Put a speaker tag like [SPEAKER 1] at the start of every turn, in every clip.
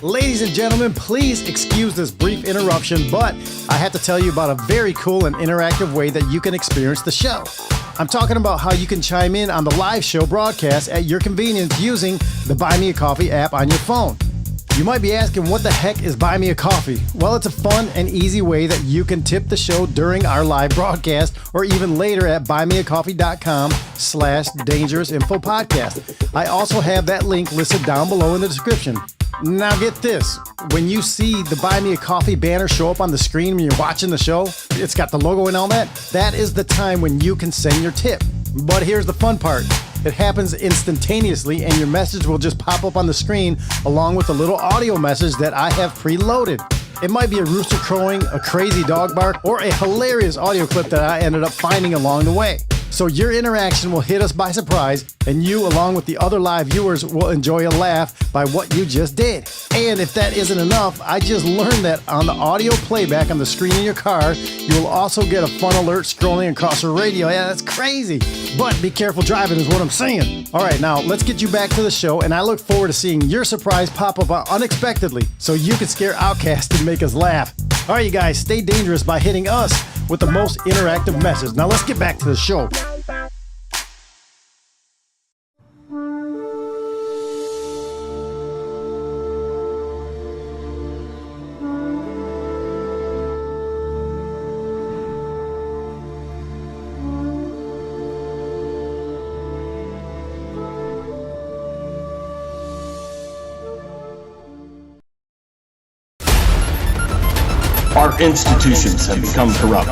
[SPEAKER 1] Ladies and gentlemen, please excuse this brief interruption, but I have to tell you about a very cool and interactive way that you can experience the show. I'm talking about how you can chime in on the live show broadcast at your convenience using the Buy Me a Coffee app on your phone. You might be asking, what the heck is Buy Me a Coffee? Well, it's a fun and easy way that you can tip the show during our live broadcast or even later at buymeacoffee.com/dangerousinfopodcast. I also have that link listed down below in the description. Now get this, when you see the Buy Me a Coffee banner show up on the screen when you're watching the show, it's got the logo and all that, that is the time when you can send your tip. But here's the fun part. It happens instantaneously and your message will just pop up on the screen along with a little audio message that I have preloaded. It might be a rooster crowing, a crazy dog bark, or a hilarious audio clip that I ended up finding along the way. So your interaction will hit us by surprise, and you, along with the other live viewers, will enjoy a laugh by what you just did. And if that isn't enough, I just learned that on the audio playback on the screen in your car, you will also get a fun alert scrolling across the radio. Yeah, that's crazy. But be careful driving is what I'm saying. All right, now let's get you back to the show, and I look forward to seeing your surprise pop up unexpectedly so you can scare Outcast and make us laugh. All right, you guys, stay dangerous by hitting us with the most interactive message. Now let's get back to the show.
[SPEAKER 2] Our institutions have become corrupt.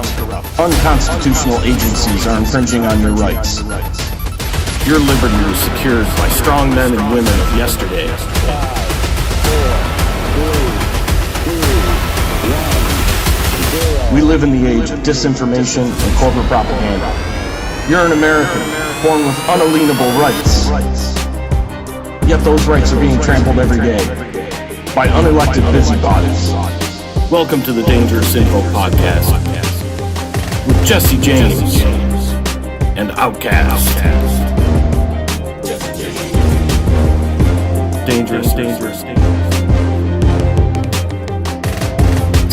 [SPEAKER 2] Unconstitutional agencies are infringing on your rights. Your liberty is secured by strong men and women of yesterday. We live in the age of disinformation and corporate propaganda. You're an American, born with unalienable rights. Yet those rights are being trampled every day by unelected busybodies. Welcome to the Dangerous Info Podcast with Jesse Jaymz and Outcast. Dangerous.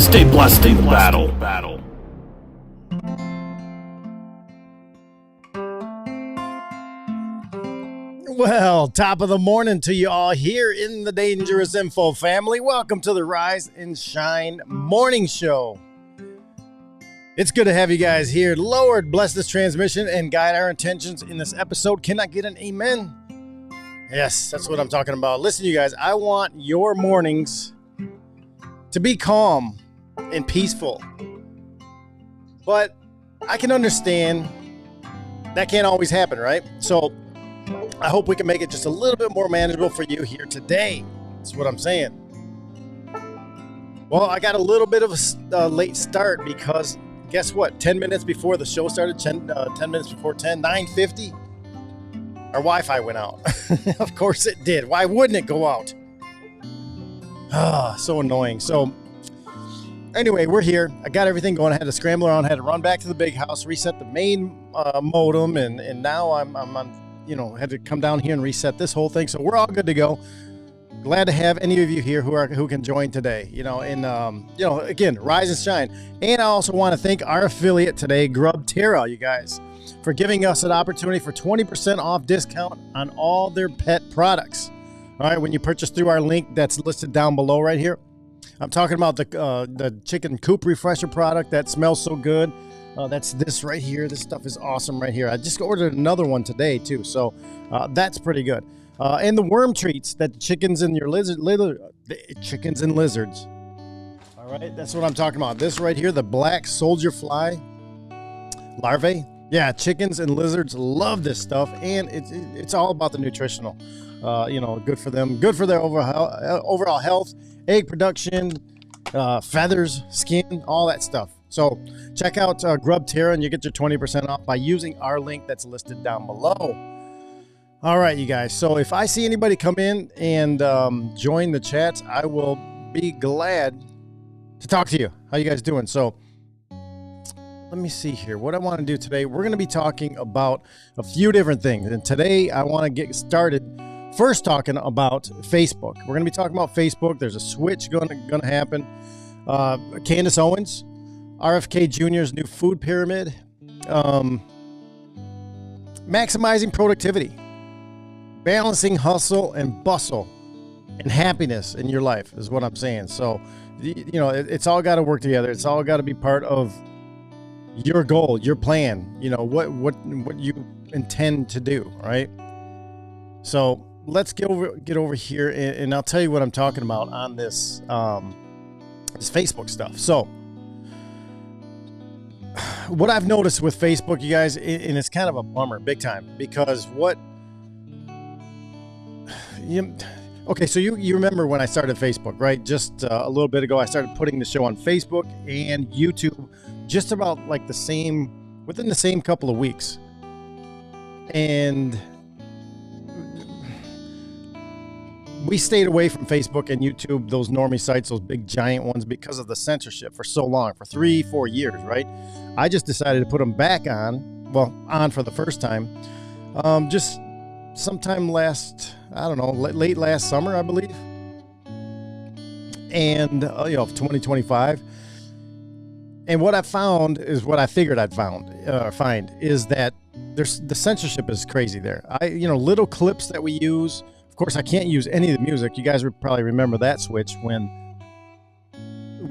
[SPEAKER 2] Stay blessed in the battle.
[SPEAKER 1] Well, top of the morning to you all here in the Dangerous Info family. Welcome to the Rise and Shine Morning Show. It's good to have you guys here. Lord, bless this transmission and guide our intentions in this episode. Can I get an amen? Yes, that's what I'm talking about. Listen, you guys, I want your mornings to be calm and peaceful. But I can understand that can't always happen, right? So I hope we can make it just a little bit more manageable for you here today. That's what I'm saying. Well, I got a little bit of a late start because guess what? 10 minutes before the show started, 10 minutes before 10, 9:50, our Wi-Fi went out. Of course it did. Why wouldn't it go out? So annoying. So anyway, we're here. I got everything going. I had to scramble around, had to run back to the big house, reset the main modem, and now I'm on. Had to come down here and reset this whole thing. So we're all good to go. Glad to have any of you here who can join today. Again, rise and shine. And I also want to thank our affiliate today, Grubterra, you guys, for giving us an opportunity for 20% off discount on all their pet products. All right, when you purchase through our link that's listed down below right here. I'm talking about the chicken coop refresher product that smells so good. That's this right here. This stuff is awesome right here. I just ordered another one today too, so that's pretty good. And the worm treats that the chickens and your chickens and lizards. All right, that's what I'm talking about. This right here, the black soldier fly larvae. Yeah, chickens and lizards love this stuff, and it's all about the nutritional. Good for them, good for their overall health, egg production, feathers, skin, all that stuff. So check out Grubterra and you get your 20% off by using our link that's listed down below. All right, you guys. So if I see anybody come in and join the chats, I will be glad to talk to you. How you guys doing? So let me see here. What I want to do today, we're going to be talking about a few different things. And today I want to get started First, talking about Facebook. We're going to be talking about Facebook. There's a switch going to happen. Candace Owens, RFK Jr.'s new food pyramid. Maximizing productivity. Balancing hustle and bustle and happiness in your life is what I'm saying. So, it's all got to work together. It's all got to be part of your goal, your plan, what you intend to do, right? So let's get over here and I'll tell you what I'm talking about on this Facebook stuff. So what I've noticed with Facebook, you guys, and it's kind of a bummer big time, because so you remember when I started Facebook, right? Just a little bit ago, I started putting the show on Facebook and YouTube just about like within the same couple of weeks. And we stayed away from Facebook and YouTube, those normie sites, those big giant ones, because of the censorship for so long, for 3-4 years, right? I just decided to put them back on for the first time, just sometime late last summer, I believe. And, 2025. And what I found is what I figured I'd find is that the censorship is crazy there. Little clips that we use. Of course, I can't use any of the music. You guys would probably remember that switch when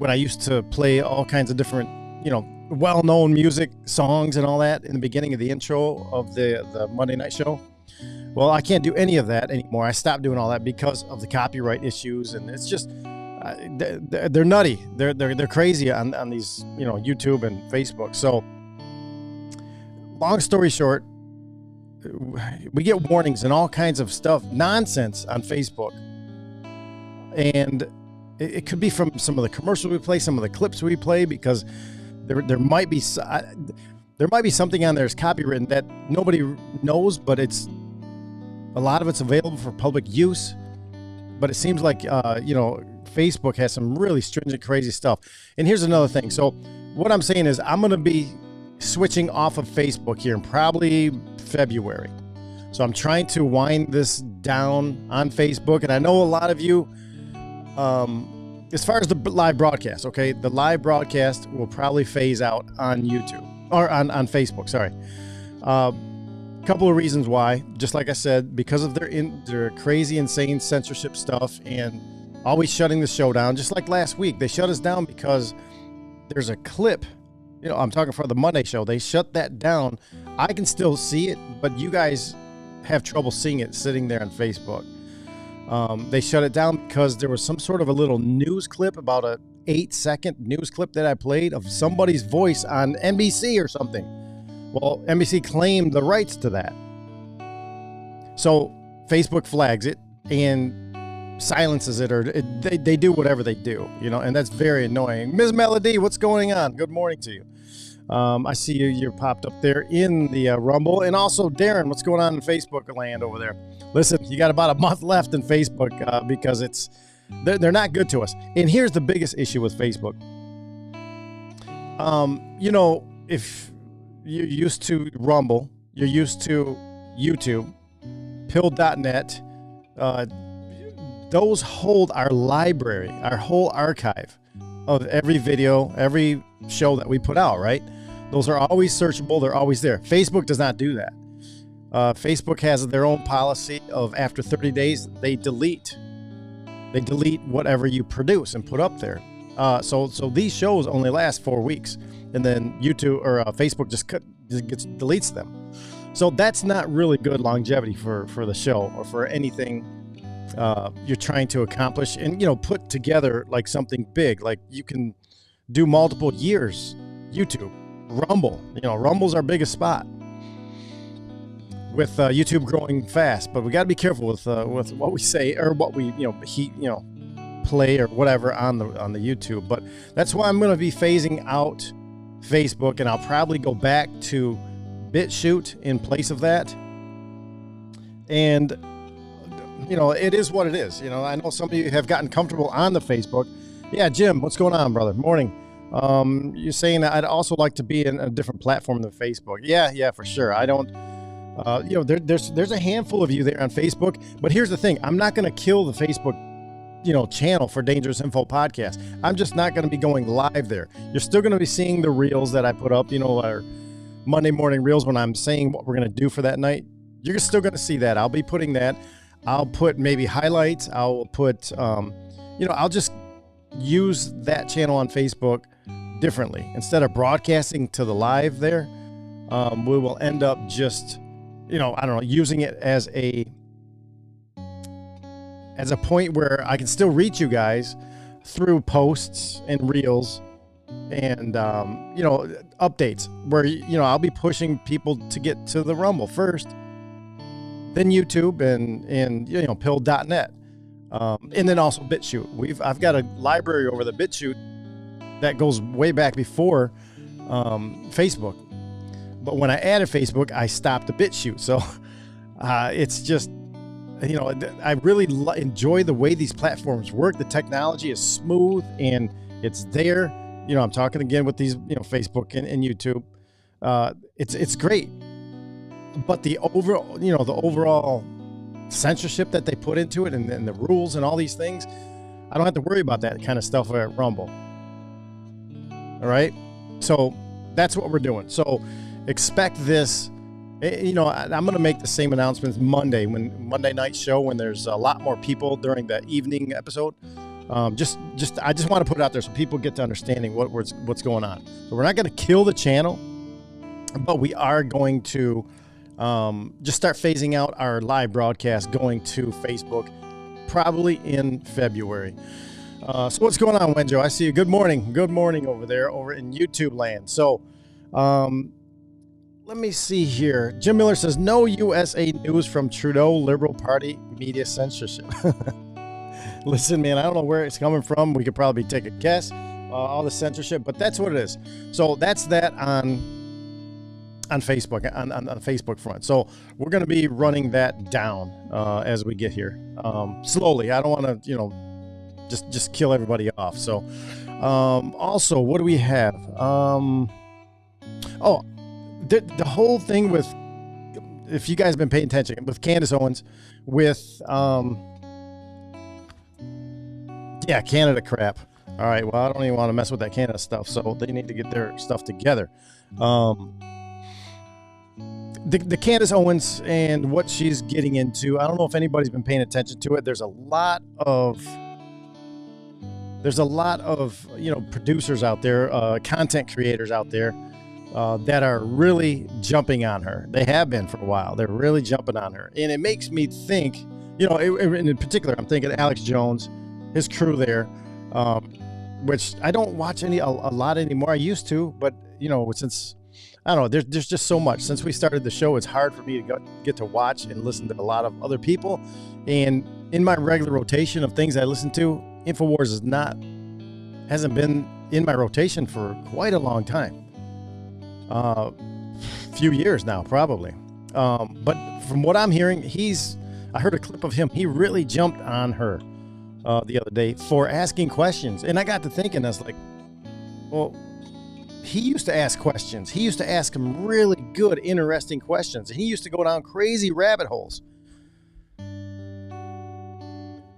[SPEAKER 1] I used to play all kinds of different, well-known music songs and all that in the beginning of the intro of the Monday night show. Well, I can't do any of that anymore. I stopped doing all that because of the copyright issues, and it's just they're nutty. They're crazy on these YouTube and Facebook. So, long story short, we get warnings and all kinds of stuff, nonsense on Facebook, and it could be from some of the commercials we play, some of the clips we play, because there might be something on there that's copywritten that nobody knows, but a lot of it's available for public use. But it seems like Facebook has some really stringent, crazy stuff. And here's another thing. So what I'm saying is I'm going to be switching off of Facebook here in probably February. So I'm trying to wind this down on Facebook. And I know a lot of you, as far as the live broadcast, okay, the live broadcast will probably phase out on YouTube or on Facebook. Sorry. Couple of reasons why. Just like I said, because of their crazy, insane censorship stuff and always shutting the show down. Just like last week, they shut us down because there's a clip. I'm talking for the Monday show. They shut that down. I can still see it, but you guys have trouble seeing it sitting there on Facebook. They shut it down because there was some sort of a little news clip, about a 8-second news clip that I played of somebody's voice on NBC or something. Well, NBC claimed the rights to that. So Facebook flags it and silences it, or they do whatever they do, and that's very annoying. Ms. Melody, what's going on? Good morning to you. I see you're popped up there in the Rumble. And also, Darren, what's going on in Facebook land over there? Listen, you got about a month left in Facebook because they're not good to us. And here's the biggest issue with Facebook. If you're used to Rumble, you're used to YouTube, pill.net, those hold our library, our whole archive of every video, every show that we put out, right? Those are always searchable. They're always there. Facebook does not do that. Facebook has their own policy of after 30 days, they delete whatever you produce and put up there. So these shows only last 4 weeks, and then YouTube or Facebook just deletes them. So that's not really good longevity for the show or for anything you're trying to accomplish and put together like something big. Like you can do multiple years. YouTube, Rumble, Rumble's our biggest spot. With YouTube growing fast, but we got to be careful with what we say or what we play or whatever on the YouTube. But that's why I'm going to be phasing out Facebook, and I'll probably go back to BitChute in place of that. And it is what it is. I know some of you have gotten comfortable on the Facebook. Yeah, Jim, what's going on, brother? Morning. You're saying that I'd also like to be in a different platform than Facebook. Yeah, for sure. I don't There's a handful of you there on Facebook, but here's the thing. I'm not going to kill the Facebook, channel for Dangerous Info Podcast. I'm just not going to be going live there. You're still going to be seeing the reels that I put up, our Monday morning reels when I'm saying what we're going to do for that night. You're still going to see that. I'll be putting that. I'll put maybe highlights. I'll put, I'll just use that channel on Facebook differently. Instead of broadcasting to the live there, we will end up just, using it as a point where I can still reach you guys through posts and reels and, updates where, I'll be pushing people to get to the Rumble first, then YouTube and pill.net. And then also BitChute. I've got a library over the BitChute that goes way back before Facebook. But when I added Facebook, I stopped the BitChute. So it's just, I really enjoy the way these platforms work. The technology is smooth and it's there. I'm talking again with these, Facebook and YouTube. It's great. But the overall censorship that they put into it and the rules and all these things, I don't have to worry about that kind of stuff at Rumble. All right. So that's what we're doing. So expect this. I'm going to make the same announcements Monday night show when there's a lot more people during the evening episode. I just want to put it out there so people get to understanding what's going on. So we're not going to kill the channel, but we are going to just start phasing out our live broadcast going to Facebook probably in February. So what's going on, Wenjo? I see you. Good morning over there over in YouTube land. So let me see here. Jim Miller says no USA news from Trudeau Liberal Party media censorship. Listen, man, I don't know where it's coming from. We could probably take a guess, all the censorship, but that's what it is. So that's that on Facebook, on the Facebook front. So we're going to be running that down as we get here slowly. I don't want to, just kill everybody off. So also, what do we have? The whole thing with, if you guys have been paying attention, with Candace Owens, with Canada crap. All right, well, I don't even want to mess with that Canada stuff, so they need to get their stuff together. The Candace Owens and what she's getting into, I don't know if anybody's been paying attention to it. There's a lot of producers out there, content creators out there that are really jumping on her. They have been for a while. They're really jumping on her, and it makes me think. In particular, I'm thinking Alex Jones, his crew there, which I don't watch a lot anymore. I used to, but since I don't know, there's just so much. Since we started the show, it's hard for me to get to watch and listen to a lot of other people. And in my regular rotation of things I listen to, InfoWars hasn't been in my rotation for quite a long time. Few years now, probably. But from what I'm hearing, I heard a clip of him. He really jumped on her the other day for asking questions. And I got to thinking, I was like, well, he used to ask questions. He used to ask him really good, interesting questions. And he used to go down crazy rabbit holes.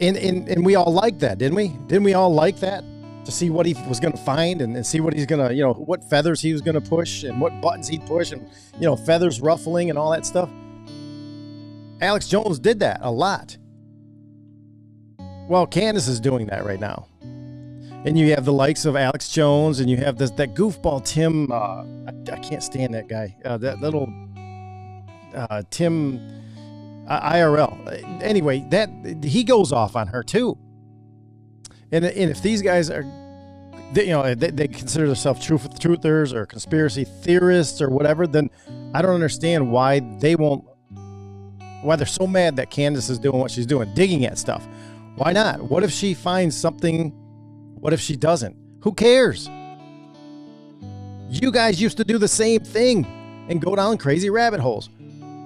[SPEAKER 1] And we all liked that, didn't we? Didn't we all like that? To see what he was going to find and see what he's going to, what feathers he was going to push and what buttons he'd push and, feathers ruffling and all that stuff. Alex Jones did that a lot. Well, Candace is doing that right now. And you have the likes of Alex Jones, and you have that goofball Tim. I can't stand that guy. That little Tim IRL. Anyway, he goes off on her too. And if these guys are, they consider themselves truthers or conspiracy theorists or whatever, then I don't understand why they're so mad that Candace is doing what she's doing, digging at stuff. Why not? What if she finds something? What if she doesn't? Who cares? You guys used to do the same thing and go down crazy rabbit holes.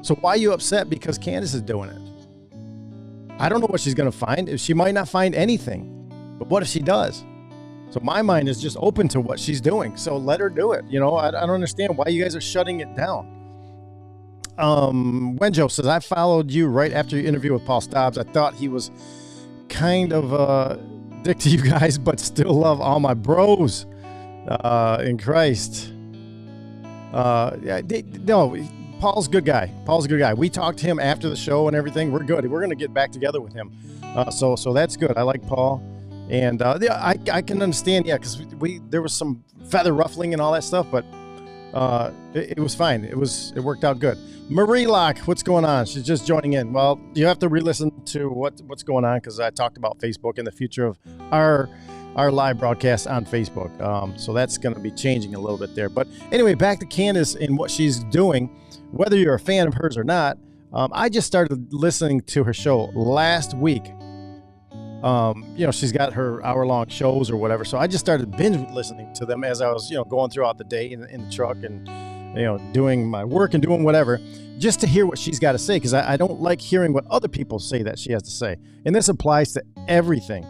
[SPEAKER 1] So why are you upset because Candace is doing it? I don't know what she's going to find. She might not find anything. But what if she does? So my mind is just open to what she's doing. So let her do it. I don't understand why you guys are shutting it down. Wenjo says, I followed you right after your interview with Paul Stobbs. I thought he was kind of dick to you guys, but still love all my bros in Christ. No, Paul's a good guy. Paul's a good guy. We talked to him after the show and everything. We're good. We're going to get back together with him. So that's good. I like Paul. And I can understand, because there was some feather ruffling and all that stuff, but it was fine. It worked out good. Marie Locke, what's going on? She's just joining in. Well, you have to re-listen to what's going on, because I talked about Facebook and the future of our live broadcast on Facebook. So that's going to be changing a little bit there. But anyway, back to Candace and what she's doing. Whether you're a fan of hers or not, I just started listening to her show last week. She's got her hour-long shows or whatever. So I just started binge listening to them as I was, going throughout the day in the truck and, doing my work and doing whatever, just to hear what she's got to say. Because I don't like hearing what other people say that she has to say. And this applies to everything,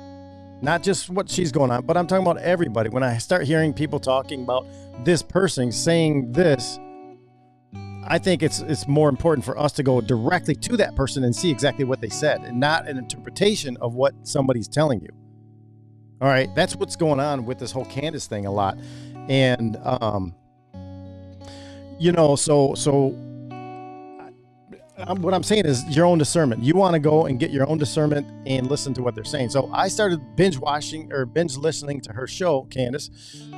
[SPEAKER 1] not just what she's going on, but I'm talking about everybody. When I start hearing people talking about this person saying this, I think it's more important for us to go directly to that person and see exactly what they said, and not an interpretation of what somebody's telling you. All right, that's what's going on with this whole Candace thing a lot. And what I'm saying is your own discernment. You want to go and get your own discernment and listen to what they're saying. So I started binge listening to her show, Candace,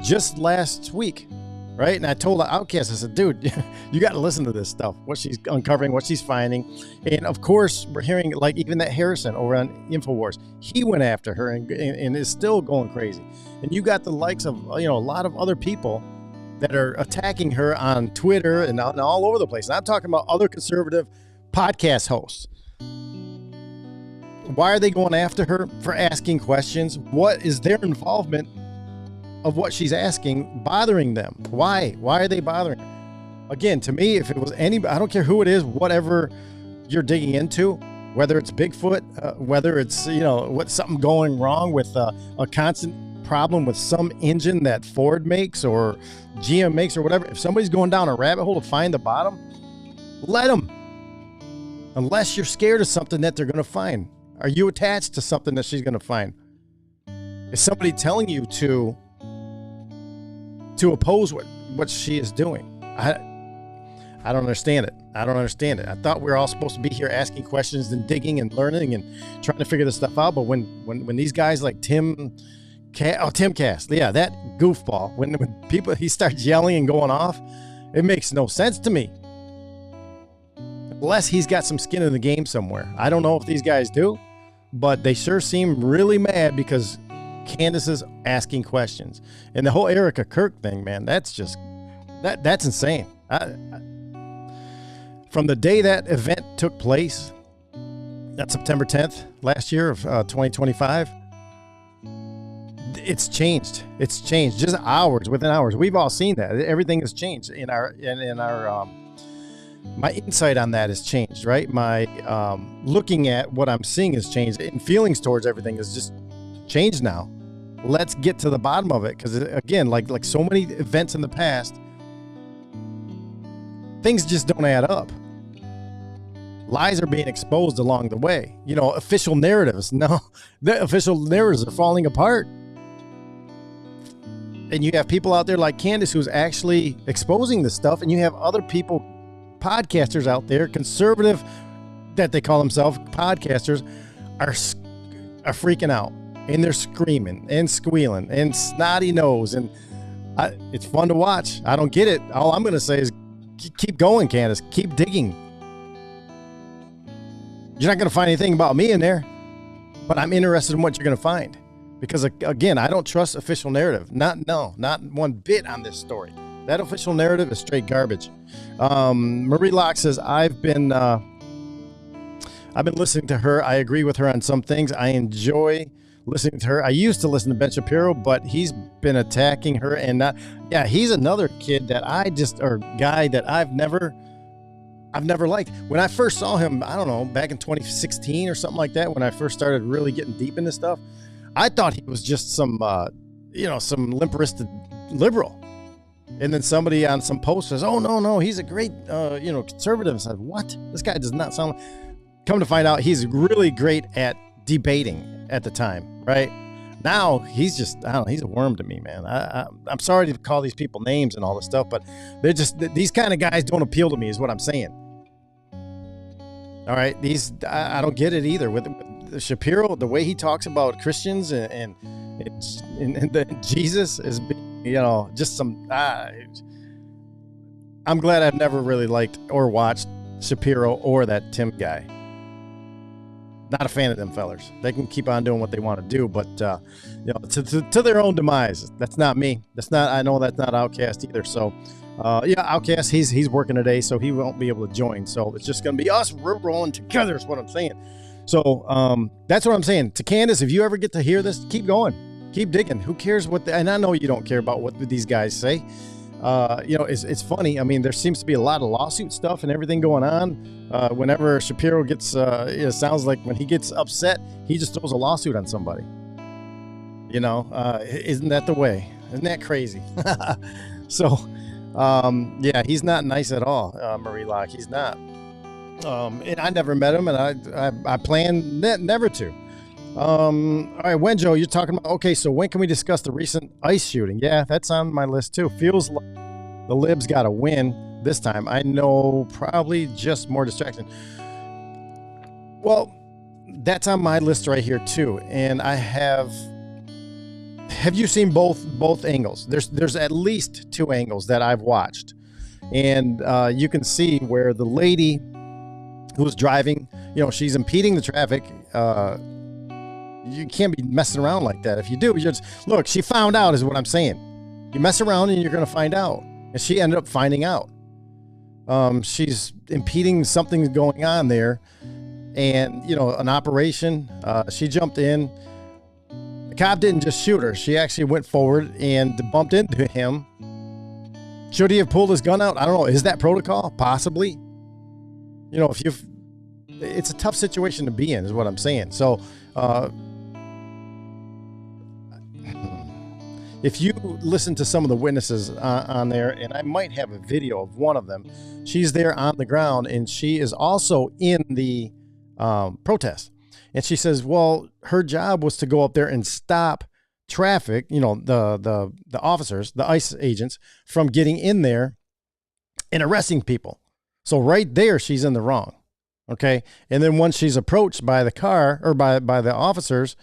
[SPEAKER 1] just last week. Right. And I told Outcast, I said, dude, you got to listen to this stuff, what she's uncovering, what she's finding. And of course, we're hearing like even that Harrison over on InfoWars, he went after her and is still going crazy. And you got the likes of, a lot of other people that are attacking her on Twitter and all over the place. And I'm talking about other conservative podcast hosts. Why are they going after her for asking questions? What is their involvement of what she's asking bothering them? Why are they bothering her? Again, to me, if it was I don't care who it is, whatever you're digging into, whether it's Bigfoot, whether it's, what's something going wrong with a constant problem with some engine that Ford makes or GM makes or whatever. If somebody's going down a rabbit hole to find the bottom, let them. Unless you're scared of something that they're going to find. Are you attached to something that she's going to find? Is somebody telling you to oppose what she is doing? I don't understand it. I thought we were all supposed to be here asking questions and digging and learning and trying to figure this stuff out. But when these guys like Tim Cast, yeah, that goofball, when people, he starts yelling and going off, it makes no sense to me. Unless he's got some skin in the game somewhere. I don't know if these guys do, but they sure seem really mad because Candace is asking questions. And the whole Erica Kirk thing, man, that's just that's insane. From the day that event took place, that's September 10th last year of 2025, it's changed. Just within hours. We've all seen that. Everything has changed in our my insight on that has changed, right? My looking at what I'm seeing has changed, and feelings towards everything has just changed now. Let's get to the bottom of it, because again, like so many events in the past, things just don't add up. Lies are being exposed along the way. Official narratives. No, the official narratives are falling apart. And you have people out there like Candace who's actually exposing this stuff, and you have other people, podcasters out there, conservative that they call themselves podcasters, are freaking out. And they're screaming and squealing and snotty nose. And it's fun to watch. I don't get it. All I'm going to say is keep going, Candace. Keep digging. You're not going to find anything about me in there. But I'm interested in what you're going to find. Because, again, I don't trust official narrative. Not one bit on this story. That official narrative is straight garbage. Marie Locke says, I've been listening to her. I agree with her on some things. I enjoy listening to her. I used to listen to Ben Shapiro, but he's been attacking her he's another kid that guy that I've never liked. When I first saw him, I don't know, back in 2016 or something like that, when I first started really getting deep into stuff, I thought he was just some limp-wristed liberal. And then somebody on some post says, oh, no, he's a great, conservative. I said, what? This guy does not sound like... Come to find out, he's really great at debating at the time, right? Now, he's just, I don't know, he's a worm to me, man. I'm sorry to call these people names and all this stuff, but they're just, these kind of guys don't appeal to me is what I'm saying. All right, I don't get it either. With Shapiro, the way he talks about Christians and Jesus is, just some... I'm glad I've never really liked or watched Shapiro or that Tim guy. Not a fan of them fellers. They can keep on doing what they want to do, but to their own demise. That's not me. I know that's not Outcast either. So Outcast, he's working today, so he won't be able to join. So it's just gonna be us rolling together is what I'm saying. So that's what I'm saying. To Candace, if you ever get to hear this, keep going. Keep digging. Who cares and I know you don't care about what these guys say. It's funny. I mean, there seems to be a lot of lawsuit stuff and everything going on. Whenever Shapiro gets, it sounds like when he gets upset, he just throws a lawsuit on somebody. Isn't that the way? Isn't that crazy? So, he's not nice at all, Marie Locke. He's not. And I never met him, and I plan never to. All right, Wenjo, you're talking about, okay, so when can we discuss the recent ICE shooting? Yeah, that's on my list too. Feels like the libs got to win this time. I know, probably just more distraction. Well, that's on my list right here too. And I have you seen both angles? There's at least two angles that I've watched. And you can see where the lady who's driving, she's impeding the traffic. You can't be messing around like that. If you do, you're just, look, she found out is what I'm saying. You mess around and you're going to find out. And she ended up finding out. She's impeding something going on there. And, an operation, she jumped in. The cop didn't just shoot her. She actually went forward and bumped into him. Should he have pulled his gun out? I don't know. Is that protocol? Possibly. It's a tough situation to be in is what I'm saying. So, if you listen to some of the witnesses on there, and I might have a video of one of them, she's there on the ground, and she is also in the protest. And she says, well, her job was to go up there and stop traffic, the officers, the ICE agents, from getting in there and arresting people. So right there, she's in the wrong. Okay. And then once she's approached by the car or by the officers,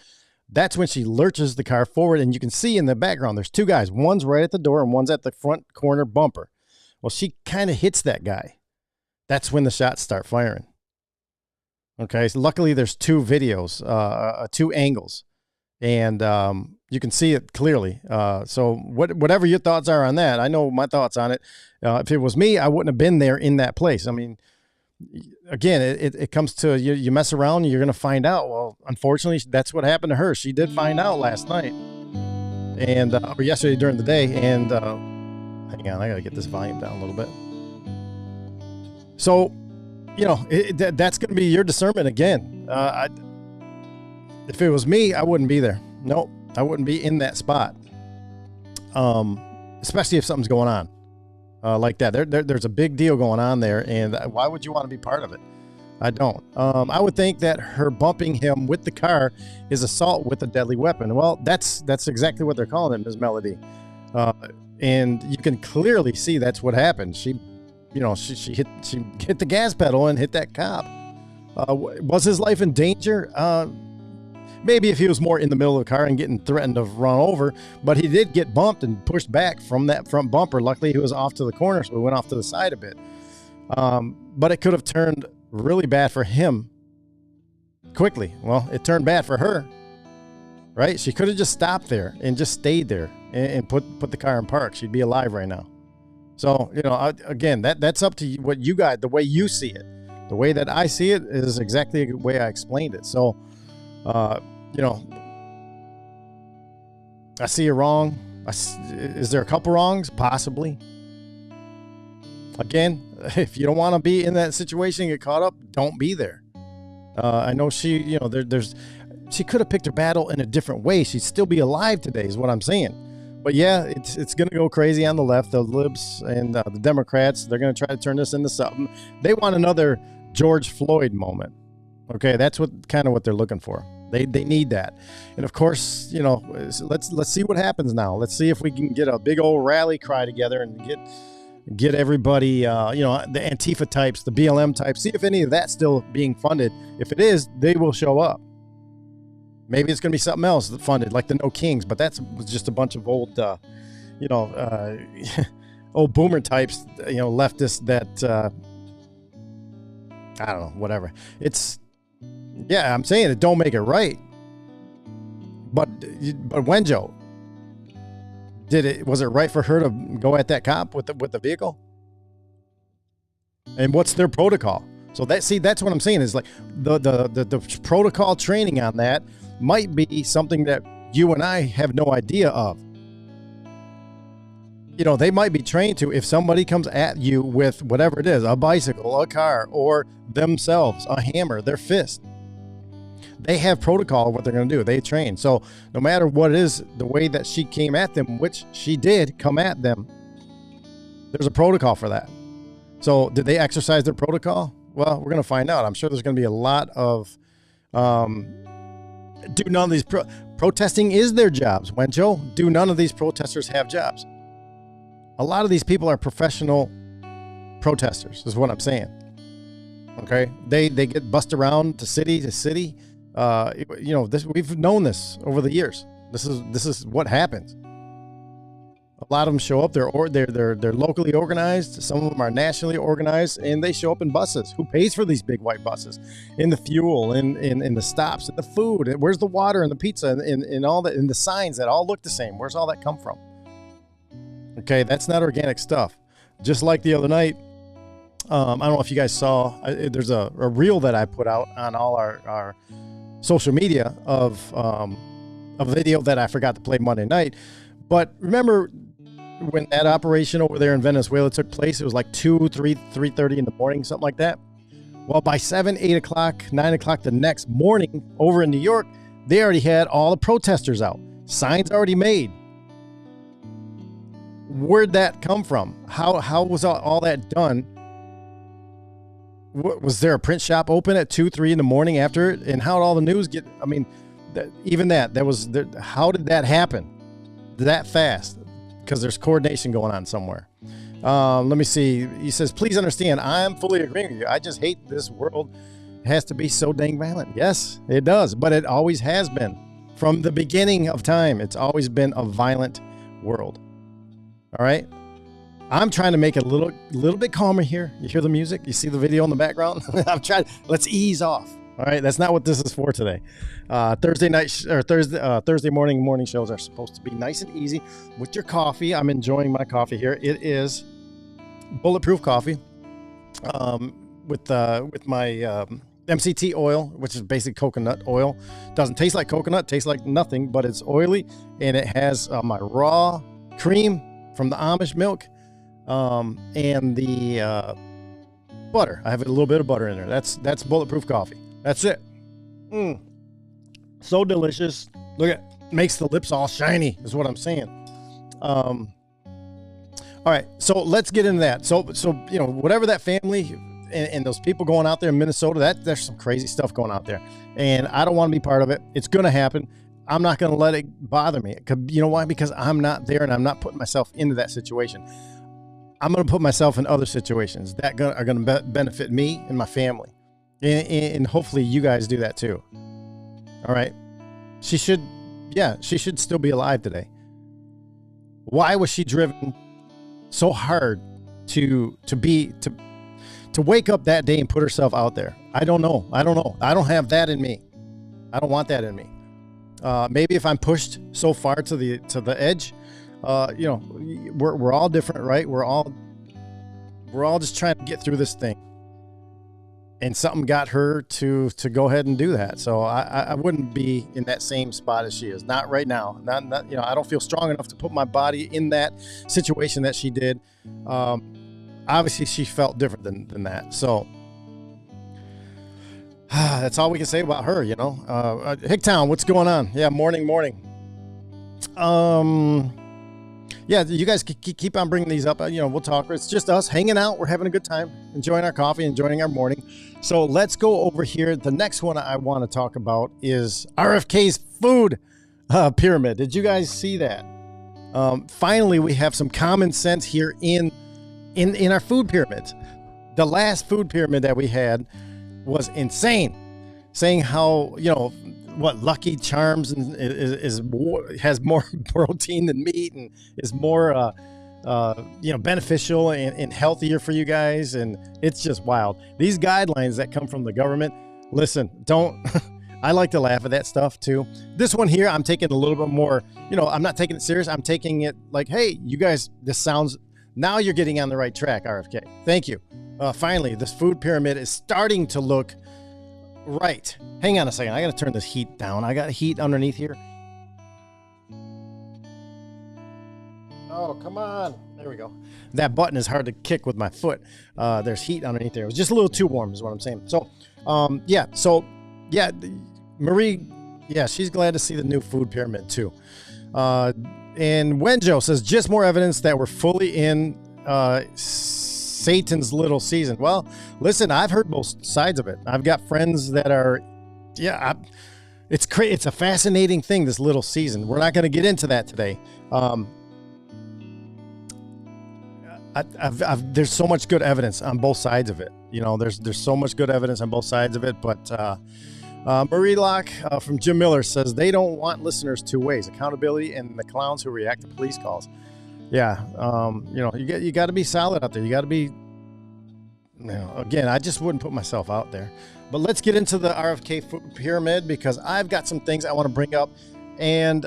[SPEAKER 1] that's when she lurches the car forward. And you can see in the background, there's two guys. One's right at the door and one's at the front corner bumper. Well, she kind of hits that guy. That's when the shots start firing. Okay. So luckily there's two videos, two angles, and you can see it clearly. So whatever your thoughts are on that, I know my thoughts on it. If it was me, I wouldn't have been there in that place. I mean, again, it comes to you mess around and you're going to find out. Well, unfortunately, that's what happened to her. She did find out last night and or yesterday during the day. And hang on, I got to get this volume down a little bit. So, that's going to be your discernment again. If it was me, I wouldn't be there. Nope, I wouldn't be in that spot. Especially if something's going on. Like that. There's a big deal going on there, and why would you want to be part of it? I don't. I would think that her bumping him with the car is assault with a deadly weapon. Well, that's exactly what they're calling it, Ms. Melody. And you can clearly see that's what happened. She hit the gas pedal and hit that cop. Was his life in danger? Maybe if he was more in the middle of the car and getting threatened to run over, but he did get bumped and pushed back from that front bumper. Luckily, he was off to the corner, so he went off to the side a bit. But it could have turned really bad for him quickly. Well, it turned bad for her, right? She could have just stopped there and just stayed there and put the car in park. She'd be alive right now. So, again, that's up to you, what you got, the way you see it. The way that I see it is exactly the way I explained it. So, I see you wrong. Is there a couple wrongs? Possibly. Again, if you don't want to be in that situation and get caught up, don't be there. I know she, she could have picked her battle in a different way. She'd still be alive today is what I'm saying. But yeah, it's going to go crazy on the left. The libs and the Democrats, they're going to try to turn this into something. They want another George Floyd moment. Okay, that's what they're looking for. They need that. And of course, let's see what happens now. Let's see if we can get a big old rally cry together and get everybody, the Antifa types, the BLM types. See if any of that's still being funded. If it is, they will show up. Maybe it's going to be something else funded, like the No Kings, but that's just a bunch of old, old boomer types, leftists that, I don't know, whatever. I'm saying it don't make it right. But Wenjo, was it right for her to go at that cop with the vehicle? And what's their protocol? So that's what I'm saying is like the protocol training on that might be something that you and I have no idea of. They might be trained to, if somebody comes at you with whatever it is, a bicycle, a car, or themselves, a hammer, their fist. They have protocol of what they're going to do. They train. So no matter what it is, the way that she came at them, which she did come at them, there's a protocol for that. So did they exercise their protocol? Well, we're going to find out. I'm sure there's going to be a lot of, do none of these protesting is their jobs. Wenjo, do none of these protesters have jobs? A lot of these people are professional protesters, is what I'm saying. Okay, they get bussed around to city to city. We've known this over the years. This is what happens. A lot of them show up. They're locally organized. Some of them are nationally organized, and they show up in buses. Who pays for these big white buses? In the fuel, in the stops, in the food. Where's the water and the pizza and all that? And the signs that all look the same. Where's all that come from? Okay, that's not organic stuff. Just like the other night, I don't know if you guys saw. There's a reel that I put out on all our social media of a video that I forgot to play Monday night. But remember when that operation over there in Venezuela took place? It was like 3:30 in the morning, something like that. Well, by 7, 8 o'clock, 9 o'clock the next morning over in New York, they already had all the protesters out. Signs already made. Where'd that come from? How was all that done? Was there a print shop open at 2, 3 in the morning after it? And how did all the news get? I mean, how did that happen that fast? Because there's coordination going on somewhere. Let me see. He says, please understand, I am fully agreeing with you. I just hate this world has to be so dang violent. Yes, it does. But it always has been. From the beginning of time, it's always been a violent world. All right. I'm trying to make it a little bit calmer here. You hear the music? You see the video in the background? I'm trying. Let's ease off. All right. That's not what this is for today. Thursday morning shows are supposed to be nice and easy with your coffee. I'm enjoying my coffee here. It is bulletproof coffee with my MCT oil, which is basic coconut oil. Doesn't taste like coconut, tastes like nothing, but it's oily, and it has my raw cream from the Amish milk, and the butter. I have a little bit of butter in there. That's bulletproof coffee. That's it. So delicious. Look at, makes the lips all shiny, is what I'm saying. All right, so let's get into that. So whatever that family and those people going out there in Minnesota, there's some crazy stuff going out there, and I don't want to be part of it. It's going to happen. I'm not going to let it bother me. You know why? Because I'm not there, and I'm not putting myself into that situation. I'm going to put myself in other situations that are going to benefit me and my family. And hopefully you guys do that too. All right. She should still be alive today. Why was she driven so hard to wake up that day and put herself out there? I don't know. I don't have that in me. I don't want that in me. Maybe if I'm pushed so far to the edge, we're all different, right? We're all just trying to get through this thing, and something got her to go ahead and do that. So I wouldn't be in that same spot as she is. Not right now. Not I don't feel strong enough to put my body in that situation that she did. Obviously she felt different than that. So that's all we can say about her, Hicktown, what's going on? Yeah, morning. yeah, you guys keep on bringing these up. We'll talk. It's just us hanging out. We're having a good time, enjoying our coffee, enjoying our morning. So let's go over here. The next one I want to talk about is RFK's food pyramid. Did you guys see that? Finally, we have some common sense here in our food pyramids. The last food pyramid that we had was insane, saying how, Lucky Charms has more protein than meat and is more beneficial and healthier for you guys, and it's just wild. These guidelines that come from the government, listen, don't I like to laugh at that stuff too. This one here, I'm taking a little bit more, I'm not taking it serious. I'm taking it like, hey, you guys, now you're getting on the right track, RFK. Thank you. Finally, this food pyramid is starting to look right. Hang on a second. I got to turn this heat down. I got heat underneath here. Oh, come on. There we go. That button is hard to kick with my foot. There's heat underneath there. It was just a little too warm is what I'm saying. So, Marie, she's glad to see the new food pyramid too. And Wenjo says, just more evidence that we're fully in Satan's little season. Well, listen, I've heard both sides of it. I've got friends that are, it's a fascinating thing, this little season. We're not going to get into that today. There's so much good evidence on both sides of it. There's so much good evidence on both sides of it. But Marie Locke from Jim Miller says they don't want listeners two ways: accountability and the clowns who react to police calls. Yeah, you got to be solid out there. You got to be. Again, I just wouldn't put myself out there. But let's get into the RFK food pyramid, because I've got some things I want to bring up, and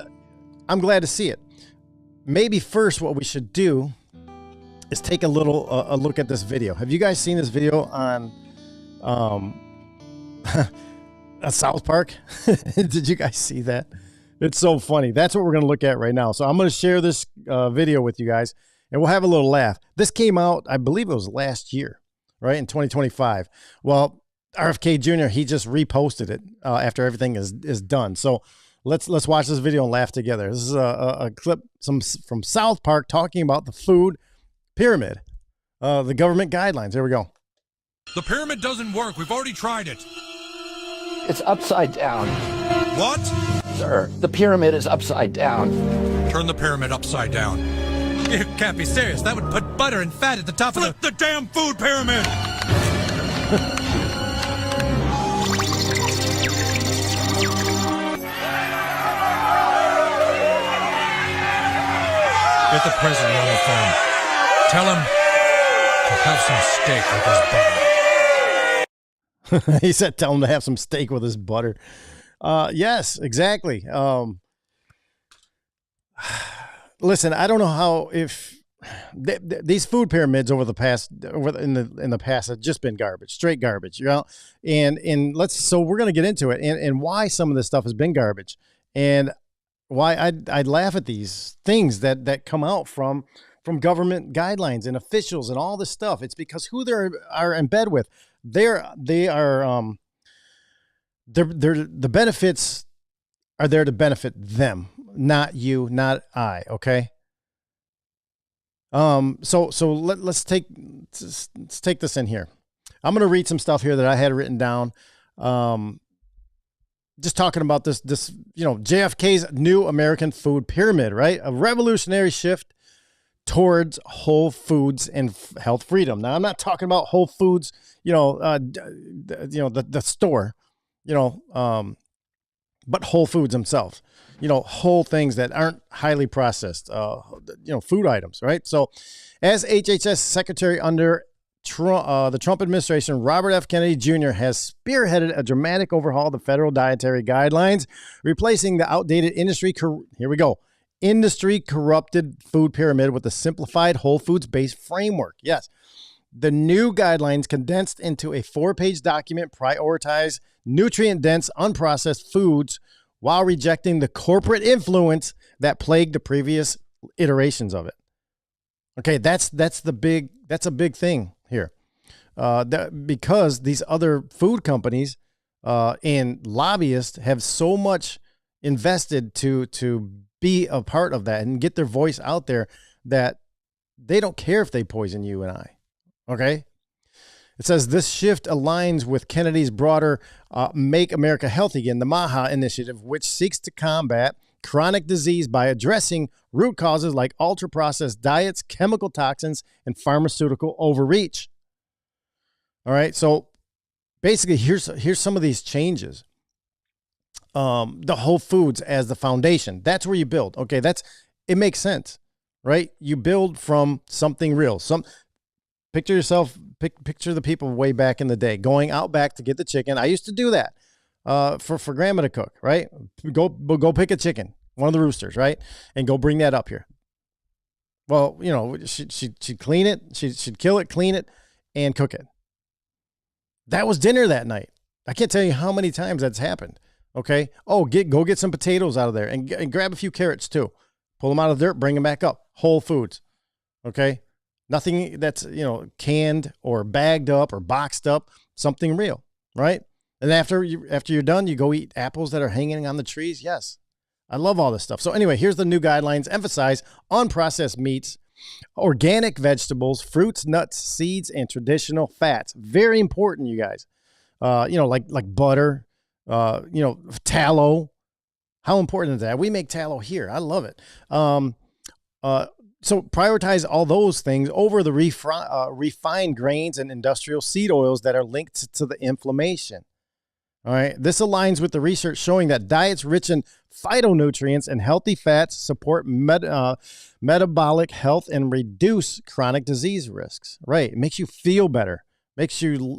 [SPEAKER 1] I'm glad to see it. Maybe first, what we should do is take a look at this video. Have you guys seen this video on South Park? Did you guys see that? It's so funny. That's what we're going to look at right now. So I'm going to share this video with you guys, and we'll have a little laugh. This came out, I believe it was last year, right, in 2025. Well, RFK Jr., he just reposted it after everything is done. So let's watch this video and laugh together. This is a clip from South Park talking about the food pyramid, the government guidelines. Here we go.
[SPEAKER 3] The pyramid doesn't work. We've already tried it.
[SPEAKER 4] It's upside down.
[SPEAKER 3] What?
[SPEAKER 4] Sir, the pyramid is upside down.
[SPEAKER 3] Turn the pyramid upside down. You can't be serious. That would put butter and fat at the top of the damn food pyramid! Get the president on the phone. Tell him to have some steak with his butter.
[SPEAKER 1] He said, tell him to have some steak with his butter. Yes, exactly. Listen, I don't know how, if these food pyramids in the past have just been garbage, straight garbage, and so we're going to get into it and why some of this stuff has been garbage, and why I'd laugh at these things that come out from government guidelines and officials and all this stuff. It's because who they are in bed with. The benefits are there to benefit them, not you, not I. Okay. So let's take this in here. I'm going to read some stuff here that I had written down. Just talking about this, JFK's new American food pyramid, right? A revolutionary shift towards whole foods and health freedom. Now, I'm not talking about Whole Foods, the store, but Whole Foods themselves, whole things that aren't highly processed, food items, right? So as HHS Secretary under the Trump administration, Robert F. Kennedy Jr. has spearheaded a dramatic overhaul of the federal dietary guidelines, replacing the outdated industry corrupted food pyramid with a simplified whole foods based framework. Yes. The new guidelines, condensed into a 4-page document, prioritize nutrient-dense, unprocessed foods while rejecting the corporate influence that plagued the previous iterations of it. Okay, that's a big thing here, because these other food companies and lobbyists have so much invested to be a part of that and get their voice out there. that they don't care if they poison you and I. Okay. It says this shift aligns with Kennedy's broader Make America Healthy Again, the MAHA initiative, which seeks to combat chronic disease by addressing root causes like ultra-processed diets, chemical toxins, and pharmaceutical overreach. All right. So basically, here's some of these changes. The Whole Foods as the foundation. That's where you build. Okay, it makes sense, right? You build from something real. Picture yourself, picture the people way back in the day going out back to get the chicken. I used to do that for grandma to cook, right? Go pick a chicken, one of the roosters, right? And go bring that up here. Well, you know, she'd clean it, she'd kill it, clean it, and cook it. That was dinner that night. I can't tell you how many times that's happened. Okay. Oh, go get some potatoes out of there and grab a few carrots too. Pull them out of the dirt, bring them back up. Whole Foods. Okay. Nothing that's, canned or bagged up or boxed up, something real, right? And after you're done, you go eat apples that are hanging on the trees. Yes. I love all this stuff. So anyway, here's the new guidelines. Emphasize unprocessed meats, organic vegetables, fruits, nuts, seeds, and traditional fats. Very important, you guys. Like butter, tallow. How important is that? We make tallow here. I love it. So prioritize all those things over the refined grains and industrial seed oils that are linked to the inflammation. All right. This aligns with the research showing that diets rich in phytonutrients and healthy fats support metabolic health and reduce chronic disease risks. Right. It makes you feel better. Makes you,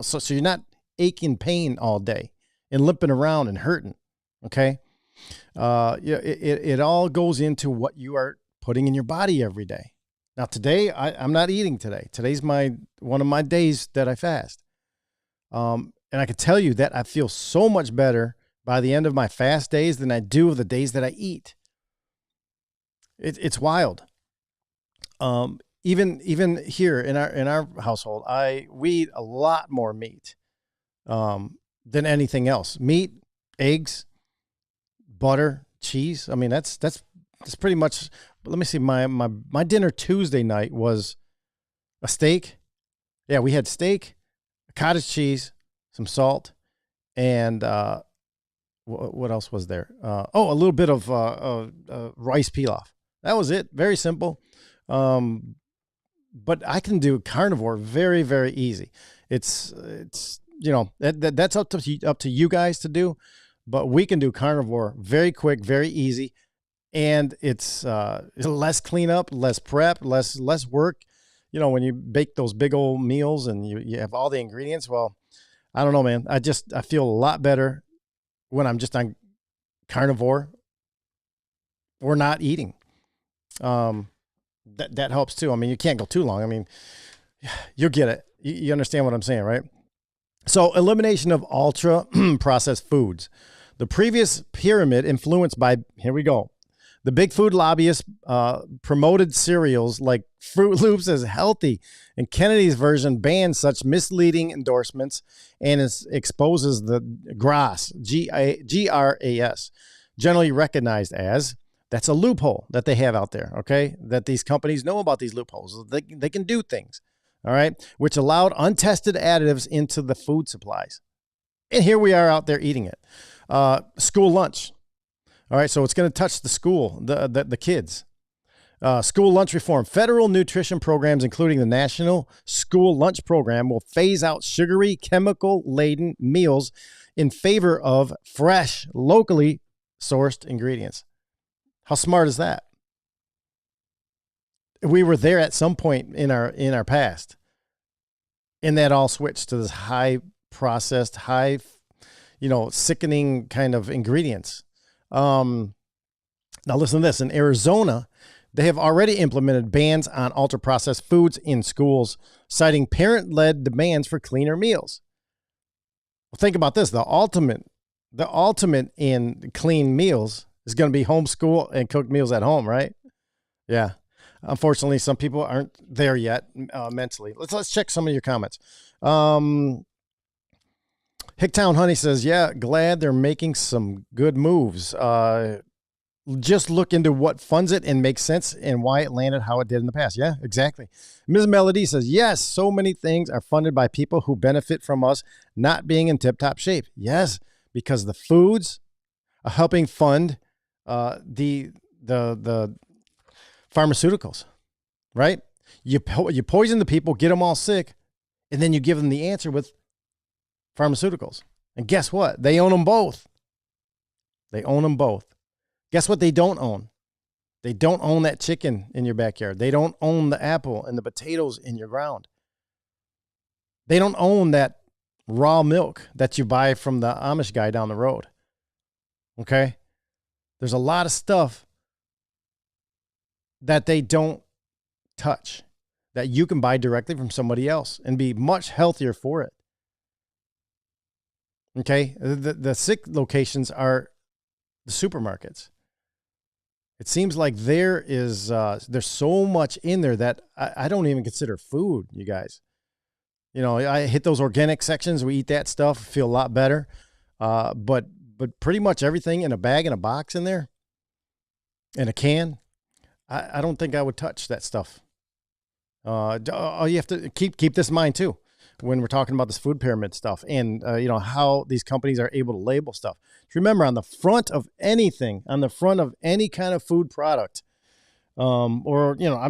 [SPEAKER 1] so you're not aching pain all day and limping around and hurting. Okay. It all goes into what you are putting in your body every day. Now today, I'm not eating today. Today's one of my days that I fast. And I can tell you that I feel so much better by the end of my fast days than I do of the days that I eat. It's wild. Even here in our household, we eat a lot more meat than anything else. Meat, eggs, butter, cheese. I mean, that's pretty much. Let me see. My dinner Tuesday night was a steak. Yeah, we had steak, cottage cheese, some salt, and what else was there? A little bit of rice pilaf. That was it. Very simple. But I can do carnivore very, very easy. It's that's up to you guys to do, but we can do carnivore very quick, very easy, and it's less cleanup, less prep, less work. When you bake those big old meals and you have all the ingredients. Well, I don't know, man. I feel a lot better when I'm just on carnivore or not eating. That helps too. I mean, you can't go too long. I mean, you'll get it. You understand what I'm saying, right? So elimination of ultra processed foods. The previous pyramid influenced by, here we go. The big food lobbyists promoted cereals like Fruit Loops as healthy, and Kennedy's version bans such misleading endorsements and exposes the GRAS, G-R-A-S, generally recognized as, that's a loophole that they have out there, okay? That these companies know about these loopholes. They can do things, all right? Which allowed untested additives into the food supplies. And here we are out there eating it. School lunch. All right, so it's going to touch the school, the kids. School lunch reform. Federal nutrition programs, including the National School Lunch Program, will phase out sugary, chemical-laden meals in favor of fresh, locally sourced ingredients. How smart is that? We were there at some point in our past, and that all switched to this high processed, sickening kind of ingredients. Now listen to this. In Arizona, they have already implemented bans on ultra-processed foods in schools, citing parent-led demands for cleaner meals. Well, think about this. The ultimate in clean meals is going to be homeschool and cooked meals at home, right? Yeah. Unfortunately, some people aren't there yet mentally. Let's check some of your comments. Hicktown Honey says, yeah, glad they're making some good moves. just look into what funds it and makes sense and why it landed how it did in the past. Yeah, exactly. Ms. Melody says, yes, so many things are funded by people who benefit from us not being in tip-top shape. Yes, because the foods are helping fund the pharmaceuticals, right? You poison the people, get them all sick, and then you give them the answer with pharmaceuticals. And guess what? They own them both. They own them both. Guess what they don't own? They don't own that chicken in your backyard. They don't own the apple and the potatoes in your ground. They don't own that raw milk that you buy from the Amish guy down the road. Okay? There's a lot of stuff that they don't touch that you can buy directly from somebody else and be much healthier for it. Okay? The sick locations are the supermarkets. It seems like there's so much in there that I don't even consider food, you guys. You know, I hit those organic sections. We eat that stuff, feel a lot better. But pretty much everything in a bag and a box in there, in a can, I don't think I would touch that stuff. You have to keep this in mind too when we're talking about this food pyramid stuff and how these companies are able to label stuff. Remember, on the front of anything, on the front of any kind of food product, I'm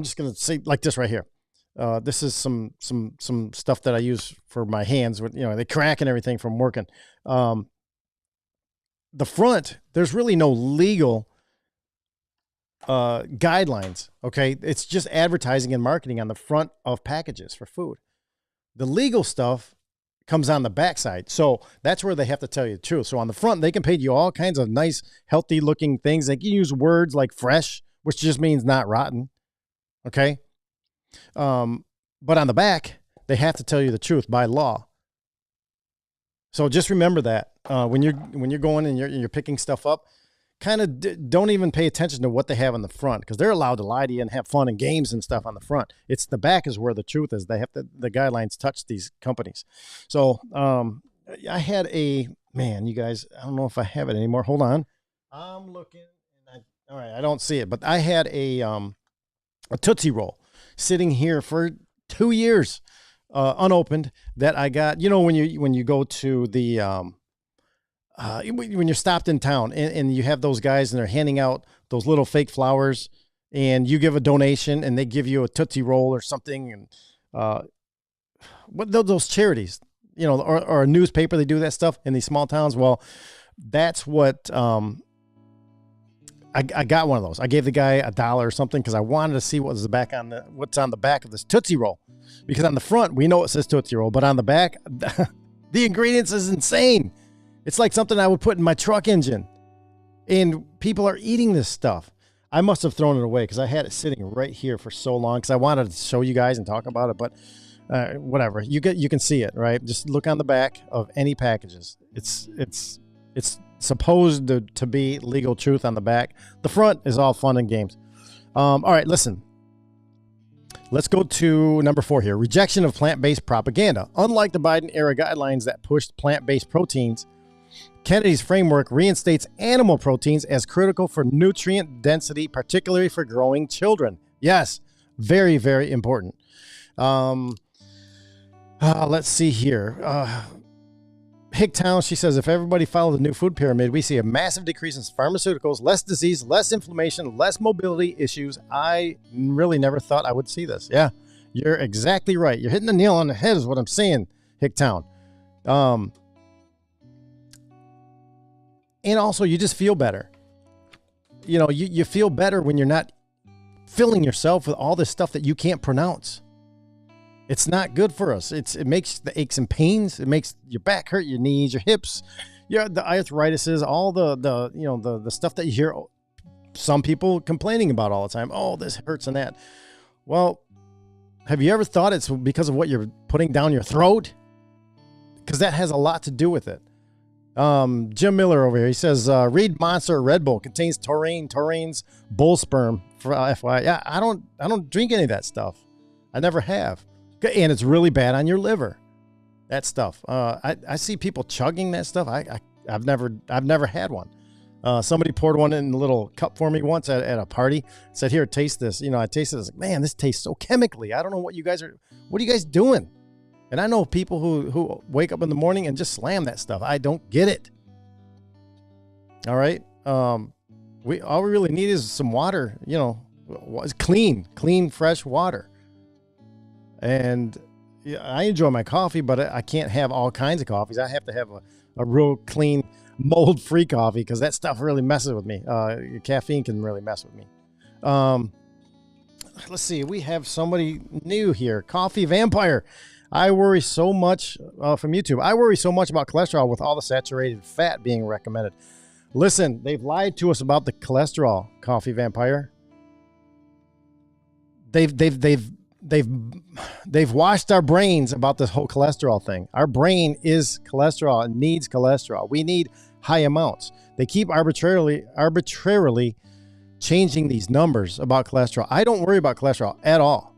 [SPEAKER 1] just going to say like this right here. This is some stuff that I use for my hands with, they crack and everything from working. The front, there's really no legal guidelines. Okay. It's just advertising and marketing on the front of packages for food. The legal stuff comes on the backside. So that's where they have to tell you the truth. So on the front, they can paint you all kinds of nice, healthy looking things. They can use words like fresh, which just means not rotten. Okay. But on the back, they have to tell you the truth by law. So just remember that when you're going and you're picking stuff up, kind of don't even pay attention to what they have on the front, because they're allowed to lie to you and have fun and games and stuff on the front. It's the back is where the truth is. They have to, the guidelines touch these companies. So I had you guys, I don't know if I have it anymore. Hold on. I'm looking. All right, I don't see it, but I had a Tootsie Roll sitting here for 2 years, unopened, that I got. When you go to the when you're stopped in town and you have those guys and they're handing out those little fake flowers, and you give a donation and they give you a Tootsie Roll or something, and what those charities, or a newspaper, they do that stuff in these small towns. Well, that's what I got one of those. I gave the guy $1 or something because I wanted to see what's on the back of this Tootsie Roll, because on the front we know it says Tootsie Roll, but on the back the ingredients is insane. It's like something I would put in my truck engine, and people are eating this stuff. I must have thrown it away because I had it sitting right here for so long because I wanted to show you guys and talk about it, but whatever. You can see it, right? Just look on the back of any packages. It's supposed to be legal truth on the back. The front is all fun and games. All right, listen. Let's go to number 4 here. Rejection of plant-based propaganda. Unlike the Biden-era guidelines that pushed plant-based proteins, Kennedy's framework reinstates animal proteins as critical for nutrient density, particularly for growing children. Yes, very, very important. Let's see here. Hicktown, she says, if everybody followed the new food pyramid, we see a massive decrease in pharmaceuticals, less disease, less inflammation, less mobility issues. I really never thought I would see this. Yeah, you're exactly right. You're hitting the nail on the head is what I'm saying, Hicktown. And also, you just feel better. You feel better when you're not filling yourself with all this stuff that you can't pronounce. It's not good for us. It makes the aches and pains. It makes your back hurt, your knees, your hips, the arthritises, all the stuff that you hear some people complaining about all the time. Oh, this hurts and that. Well, have you ever thought it's because of what you're putting down your throat? Because that has a lot to do with it. Jim Miller over here, he says, Reed Monster Red Bull contains taurines, bull sperm, for FYI. Yeah, I don't drink any of that stuff. I never have. And it's really bad on your liver, that stuff. I see people chugging that stuff. I've never had one. Somebody poured one in a little cup for me once at a party. Said, "Here, taste this." I tasted it. I was like, "Man, this tastes so chemically. I don't know what are you guys doing?" And I know people who wake up in the morning and just slam that stuff. I don't get it. All right. All we really need is some water, clean, fresh water. And yeah, I enjoy my coffee, but I can't have all kinds of coffees. I have to have a real clean, mold-free coffee because that stuff really messes with me. Caffeine can really mess with me. Let's see. We have somebody new here. Coffee Vampire. I worry so much from YouTube. I worry so much about cholesterol with all the saturated fat being recommended. Listen, they've lied to us about the cholesterol, Coffee Vampire. They've washed our brains about this whole cholesterol thing. Our brain is cholesterol and needs cholesterol. We need high amounts. They keep arbitrarily changing these numbers about cholesterol. I don't worry about cholesterol at all.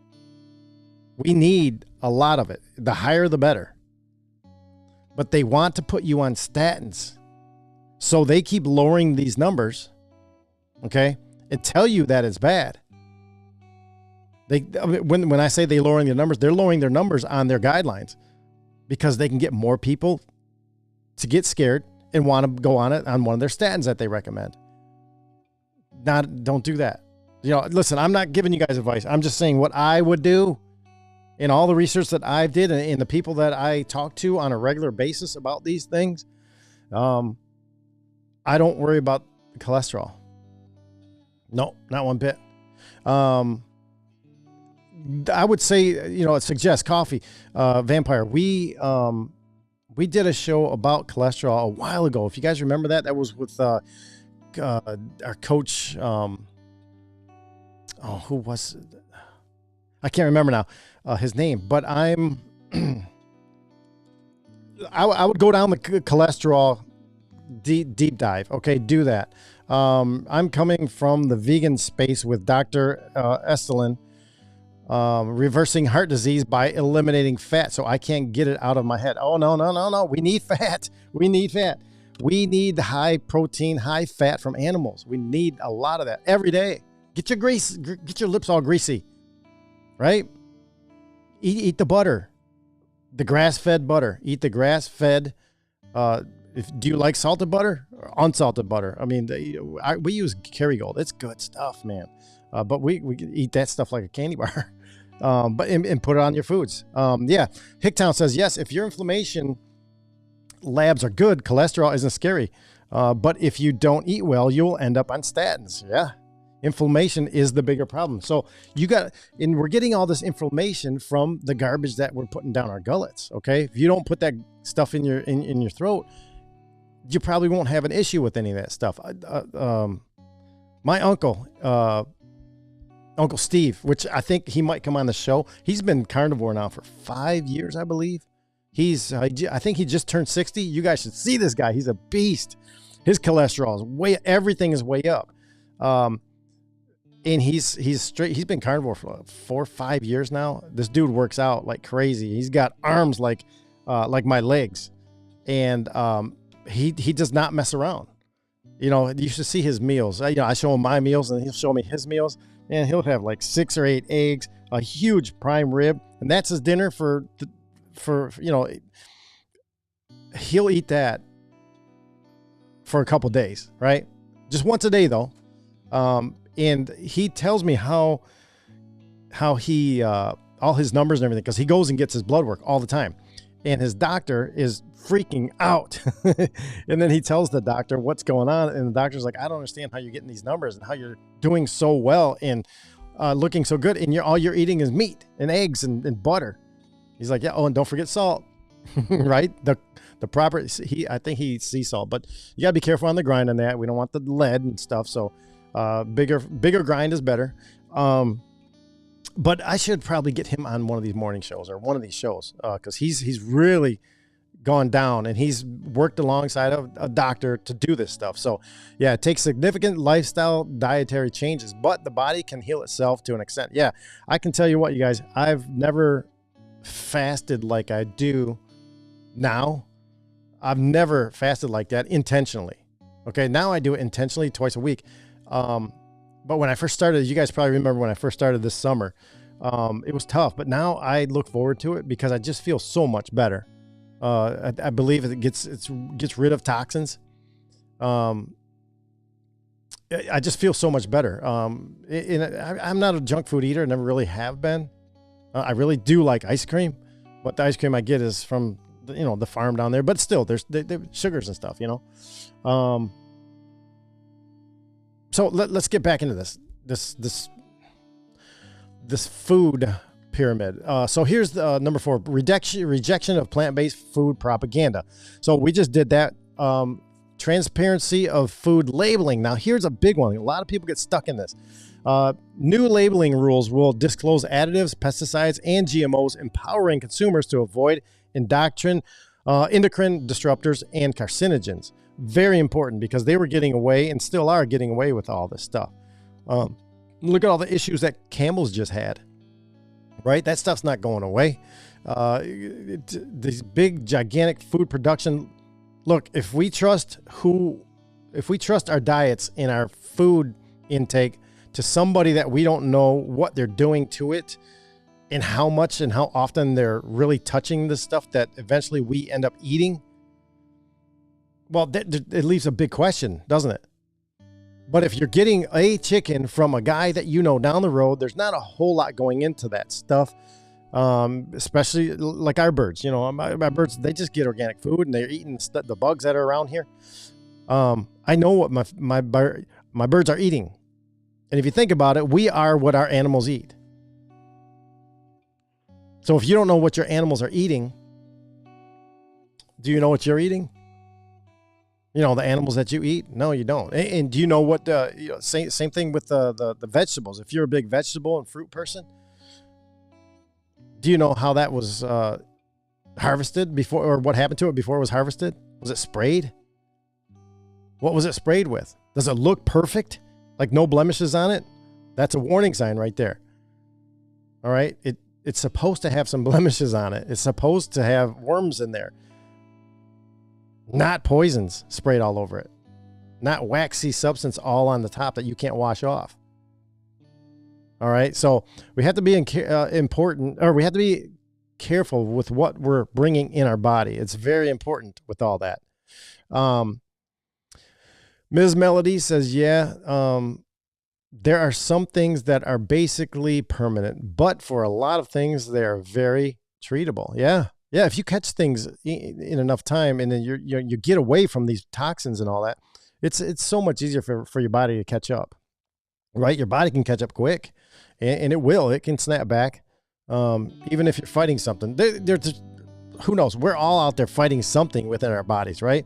[SPEAKER 1] We need a lot of it. The higher, the better. But they want to put you on statins. So they keep lowering these numbers, okay, and tell you that it's bad. When I say they lowering their numbers, they're lowering their numbers on their guidelines because they can get more people to get scared and want to go on it on one of their statins that they recommend. Don't do that. Listen, I'm not giving you guys advice. I'm just saying what I would do in all the research that I did and the people that I talk to on a regular basis about these things. I don't worry about cholesterol. No, not one bit. I would say, it suggests Coffee Vampire. We did a show about cholesterol a while ago. If you guys remember that was with our coach. Who was it? I can't remember now his name, but I would go down the cholesterol deep dive. Okay, do that. I'm coming from the vegan space with Dr. Estelin. Reversing heart disease by eliminating fat. So I can't get it out of my head. Oh, no. We need fat. We need high protein, high fat from animals. We need a lot of that every day. Get your lips all greasy, right? Eat the butter, the grass-fed butter. Eat the grass-fed. Do you like salted butter or unsalted butter? I mean, we use Kerrygold. It's good stuff, man. But we eat that stuff like a candy bar. But put it on your foods. Hicktown says, yes, if your inflammation labs are good, cholesterol isn't scary. But if you don't eat well, you'll end up on statins. Yeah. Inflammation is the bigger problem. So we're getting all this inflammation from the garbage that we're putting down our gullets. Okay. If you don't put that stuff in your throat, you probably won't have an issue with any of that stuff. My uncle, Uncle Steve, which I think he might come on the show. He's been carnivore now for 5 years, I believe. I think he just turned 60. You guys should see this guy. He's a beast. His cholesterol is everything is way up. And he's straight. He's been carnivore for 4 or 5 years now. This dude works out like crazy. He's got arms like my legs, and he does not mess around. You should see his meals. I show him my meals, and he'll show me his meals. And he'll have like 6 or 8 eggs, a huge prime rib, and that's his dinner for he'll eat that for a couple days, right? Just once a day though. And he tells me how he all his numbers and everything, because he goes and gets his blood work all the time. And his doctor is freaking out. And then he tells the doctor what's going on. And the doctor's like, I don't understand how you're getting these numbers and how you're doing so well and looking so good. And all you're eating is meat and eggs and butter. He's like, yeah. Oh, and don't forget salt, right? The proper, I think he eats sea salt, but you gotta be careful on the grind on that. We don't want the lead and stuff. So bigger grind is better. But I should probably get him on one of these morning shows or one of these shows because he's really gone down and he's worked alongside a doctor to do this stuff. So yeah, it takes significant lifestyle dietary changes, but the body can heal itself to an extent. Yeah, I can tell you what, you guys, I've never fasted like I do now. I've never fasted like that intentionally. Okay, now I do it intentionally twice a week. But when I first started, you guys probably remember when I first started this summer, it was tough. But now I look forward to it because I just feel so much better. I believe it gets rid of toxins. I just feel so much better. I'm not a junk food eater. Never really have been. I really do like ice cream. But the ice cream I get is from, the farm down there. But still, there's sugars and stuff, So let's get back into this food pyramid. So here's the number 4, rejection of plant-based food propaganda. So we just did that. Transparency of food labeling. Now here's a big one. A lot of people get stuck in this. New labeling rules will disclose additives, pesticides, and GMOs, empowering consumers to avoid endocrine disruptors and carcinogens. Very important because they were getting away and still are getting away with all this stuff. Look at all the issues that Campbell's just had, right? That stuff's not going away. These big, gigantic food production. Look, if we trust our diets and our food intake to somebody that we don't know what they're doing to it and how much and how often they're really touching the stuff that eventually we end up eating, well, it leaves a big question, doesn't it? But if you're getting a chicken from a guy that down the road, there's not a whole lot going into that stuff. Especially like our birds, my birds, they just get organic food and they're eating the bugs that are around here. I know what my birds are eating. And if you think about it, we are what our animals eat. So if you don't know what your animals are eating, do you know what you're eating? The animals that you eat? No, you don't. And do you know what, same thing with the vegetables. If you're a big vegetable and fruit person, do you know how that was harvested before, or what happened to it before it was harvested? Was it sprayed? What was it sprayed with? Does it look perfect? Like no blemishes on it? That's a warning sign right there. All right. It's supposed to have some blemishes on it. It's supposed to have worms in there. Not poisons sprayed all over it. Not waxy substance all on the top that you can't wash off. All right. So we have to be we have to be careful with what we're bringing in our body. It's very important with all that. Ms. Melody says, there are some things that are basically permanent, but for a lot of things, they are very treatable. Yeah. Yeah. If you catch things in enough time and then you get away from these toxins and all that, it's so much easier for your body to catch up, right? Your body can catch up quick and it can snap back. Even if you're fighting something, who knows? We're all out there fighting something within our bodies, right?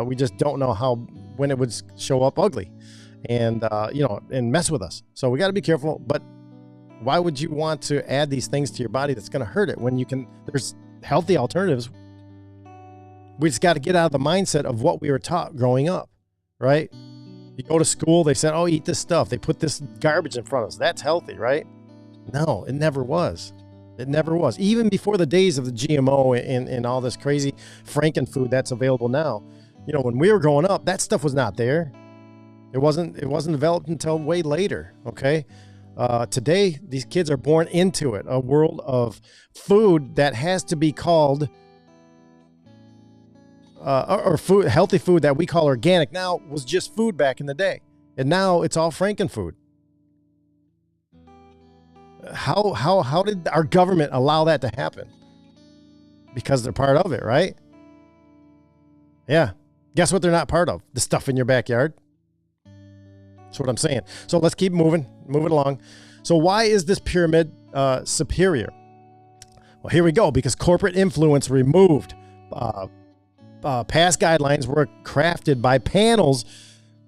[SPEAKER 1] We just don't know when it would show up ugly and mess with us. So we got to be careful, but why would you want to add these things to your body that's going to hurt it when there's healthy alternatives? We just got to get out of the mindset of what we were taught growing up, right? You go to school, they said, oh, eat this stuff. They put this garbage in front of us. That's healthy, right? No, it never was. It never was. Even before the days of the GMO and all this crazy frankenfood that's available now. When we were growing up, that stuff was not there. It wasn't developed until way later. Okay. Today, these kids are born into it, a world of food that has to be called, or food, healthy food that we call organic now was just food back in the day. And now it's all frankenfood. How did our government allow that to happen? Because they're part of it, right? Yeah. Guess what they're not part of? The stuff in your backyard. That's what I'm saying. So let's keep moving along. So why is this pyramid superior? Well, here we go. Because corporate influence removed. Past guidelines were crafted by panels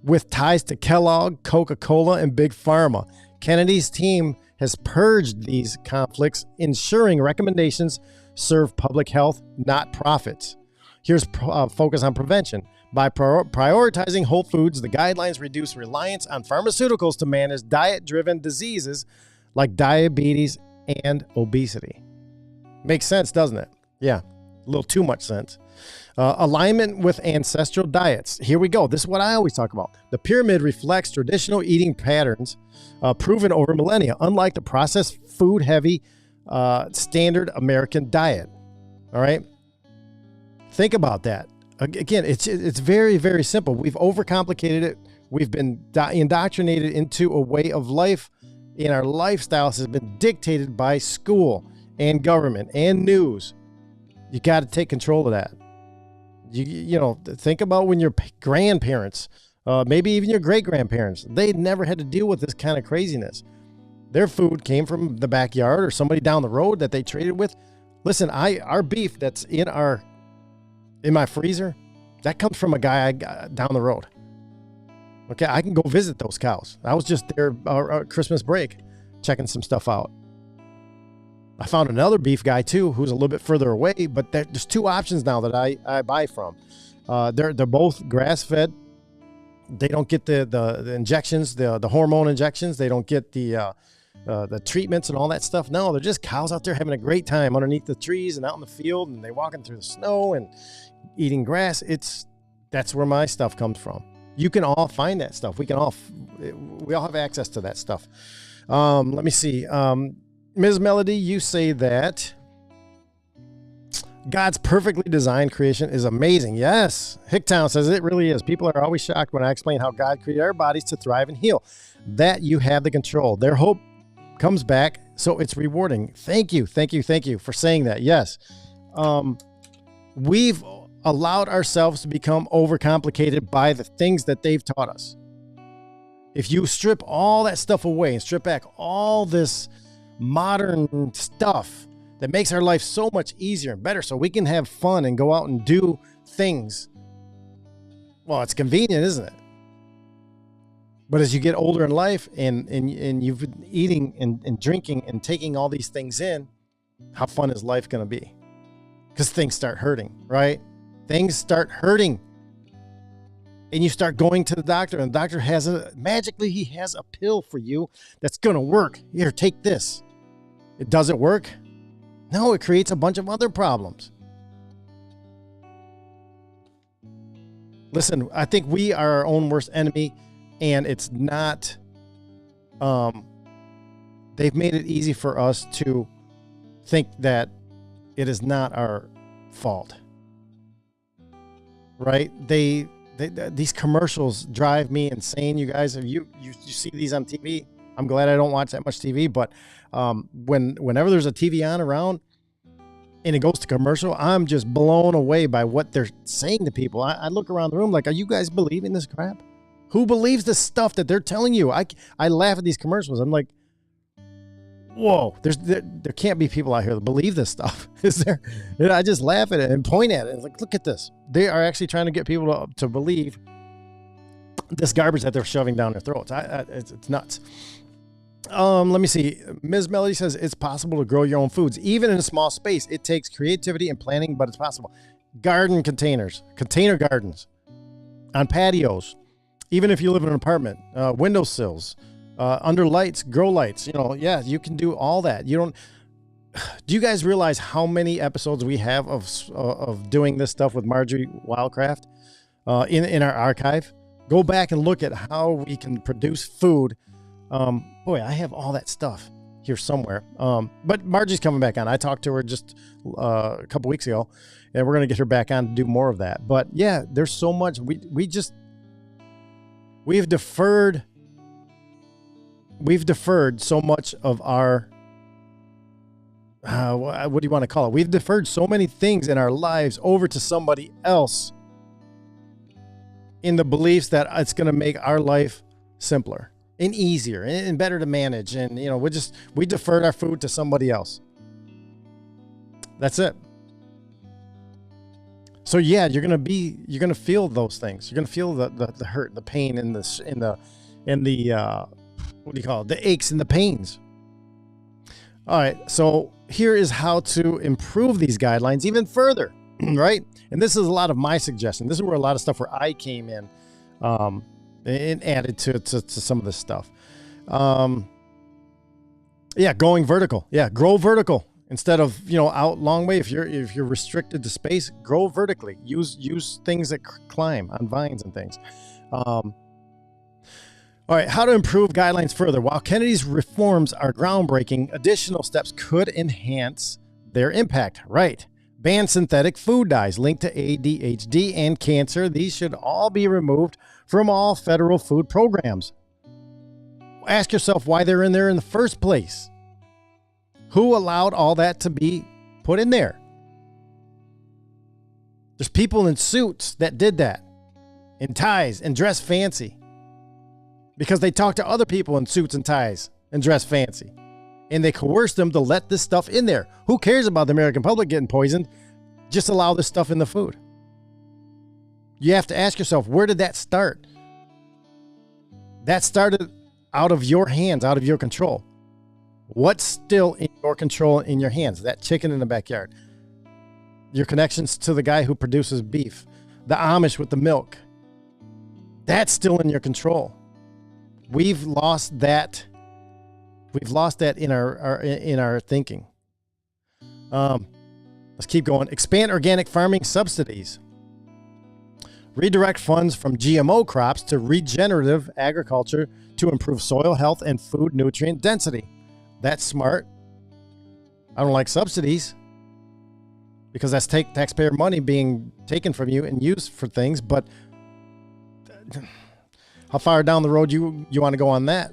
[SPEAKER 1] with ties to Kellogg, Coca-Cola, and Big Pharma. Kennedy's team has purged these conflicts, ensuring recommendations serve public health, not profits. Here's focus on prevention. By prioritizing whole foods, the guidelines reduce reliance on pharmaceuticals to manage diet-driven diseases like diabetes and obesity. Makes sense, doesn't it? Yeah. A little too much sense. Alignment with ancestral diets. Here we go. This is what I always talk about. The pyramid reflects traditional eating patterns proven over millennia, unlike the processed food-heavy standard American diet. All right? Think about that. Again, it's very, very simple. We've overcomplicated it. We've been indoctrinated into a way of life, and our lifestyles has been dictated by school and government and news. You got to take control of that. You know, think about when your grandparents, maybe even your great-grandparents, they never had to deal with this kind of craziness. Their food came from the backyard or somebody down the road that they traded with. Listen, our beef that's in my freezer, that comes from a guy I got down the road. Okay, I can go visit those cows. I was just there Christmas break, checking some stuff out. I found another beef guy too, who's a little bit further away, but there's two options now that I buy from. They're both grass-fed. They don't get the injections, the hormone injections. They don't get the treatments and all that stuff. No, they're just cows out there having a great time underneath the trees and out in the field, and they're walking through the snow and eating grass. That's where my stuff comes from. You can all find that stuff. We all have access to that stuff. Let me see. Ms. Melody, you say that God's perfectly designed creation is amazing. Yes. Hicktown says it really is. People are always shocked when I explain how God created our bodies to thrive and heal. That you have the control. Their hope comes back, so it's rewarding. Thank you for saying that. Yes. We've allowed ourselves to become overcomplicated by the things that they've taught us. If you strip all that stuff away and strip back all this modern stuff that makes our life so much easier and better so we can have fun and go out and do things, well, it's convenient, isn't it? But as you get older in life and you've been eating and drinking and taking all these things in, how fun is life going to be? Because things start hurting, right? Things start hurting. And you start going to the doctor, and the doctor magically he has a pill for you that's going to work. Here, take this. It doesn't work? No, it creates a bunch of other problems. Listen, I think we are our own worst enemy, and it's not, they've made it easy for us to think that it is not our fault. Right? These commercials drive me insane. You guys, you see these on TV. I'm glad I don't watch that much TV, but whenever there's a TV on around and it goes to commercial, I'm just blown away by what they're saying to people. I look around the room like, are you guys believing this crap? Who believes the stuff that they're telling you? I laugh at these commercials. I'm like, whoa, there can't be people out here that believe this stuff. Is there? And I just laugh at it and point at it. Like, look at this. They are actually trying to get people to believe this garbage that they're shoving down their throats. It's nuts. Let me see. Ms. Melody says it's possible to grow your own foods, even in a small space. It takes creativity and planning, but it's possible. Garden containers, container gardens, on patios, even if you live in an apartment, windowsills, under lights, grow lights. Yeah, you can do all that. Do you guys realize how many episodes we have of doing this stuff with Marjorie Wildcraft in our archive? Go back and look at how we can produce food. Boy, I have all that stuff here somewhere. But Margie's coming back on. I talked to her just a couple weeks ago, and we're going to get her back on to do more of that. But yeah, there's so much. We've deferred so much of our, what do you want to call it? We've deferred so many things in our lives over to somebody else in the beliefs that it's going to make our life simpler and easier and better to manage. And, we deferred our food to somebody else. That's it. So yeah, you're going to feel those things. You're going to feel the hurt, the pain, and the what do you call it? The aches and the pains. All right. So here is how to improve these guidelines even further, right? And this is a lot of my suggestion. This is where a lot of stuff where I came in, and added to some of this stuff. Yeah. Going vertical. Yeah. Grow vertical. Instead of, out long way, if you're restricted to space, grow vertically. Use things that climb on vines and things. All right, how to improve guidelines further. While Kennedy's reforms are groundbreaking, additional steps could enhance their impact. Right. Ban synthetic food dyes linked to ADHD and cancer. These should all be removed from all federal food programs. Ask yourself why they're in there in the first place. Who allowed all that to be put in there? There's people in suits that did that, in ties and dress fancy, because they talked to other people in suits and ties and dress fancy, and they coerced them to let this stuff in there. Who cares about the American public getting poisoned? Just allow this stuff in the food. You have to ask yourself, where did that start? That started out of your hands, out of your control. What's still in your control, in your hands? That chicken in the backyard. Your connections to the guy who produces beef. The Amish with the milk. That's still in your control. We've lost that. We've lost that in our thinking. Let's keep going. Expand organic farming subsidies. Redirect funds from GMO crops to regenerative agriculture to improve soil health and food nutrient density. That's smart. I don't like subsidies because that's taxpayer money being taken from you and used for things. But how far down the road you want to go on that?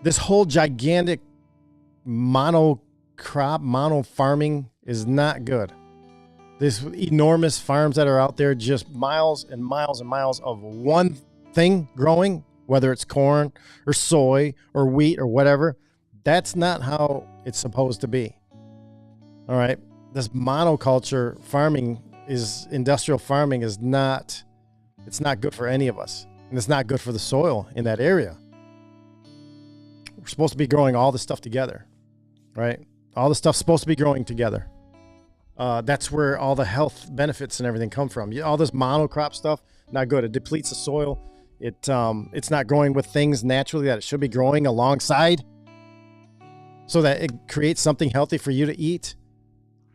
[SPEAKER 1] This whole gigantic mono farming is not good. There's enormous farms that are out there, just miles and miles and miles of one thing growing, whether it's corn or soy or wheat or whatever. That's not how it's supposed to be. All right. This monoculture farming industrial farming it's not good for any of us. And it's not good for the soil in that area. We're supposed to be growing all this stuff together, right? All the stuff's supposed to be growing together. That's where all the health benefits and everything come from. All this monocrop stuff, not good. It depletes the soil. It's not growing with things naturally that it should be growing alongside so that it creates something healthy for you to eat.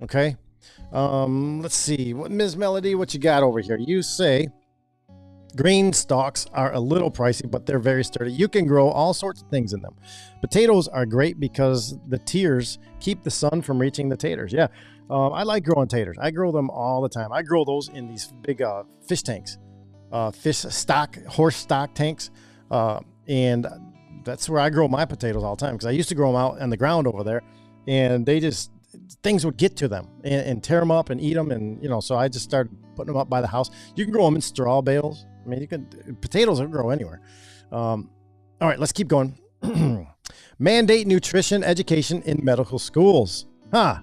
[SPEAKER 1] Okay. Let's see. Ms. Melody, what you got over here? You say green stalks are a little pricey, but they're very sturdy. You can grow all sorts of things in them. Potatoes are great because the tears keep the sun from reaching the taters. Yeah. I like growing taters. I grow them all the time. I grow those in these big fish tanks, horse stock tanks. And that's where I grow my potatoes all the time because I used to grow them out on the ground over there, and things would get to them and tear them up and eat them. And, so I just started putting them up by the house. You can grow them in straw bales. I mean, potatoes will grow anywhere. All right, let's keep going. Mandate nutrition education in medical schools. Huh.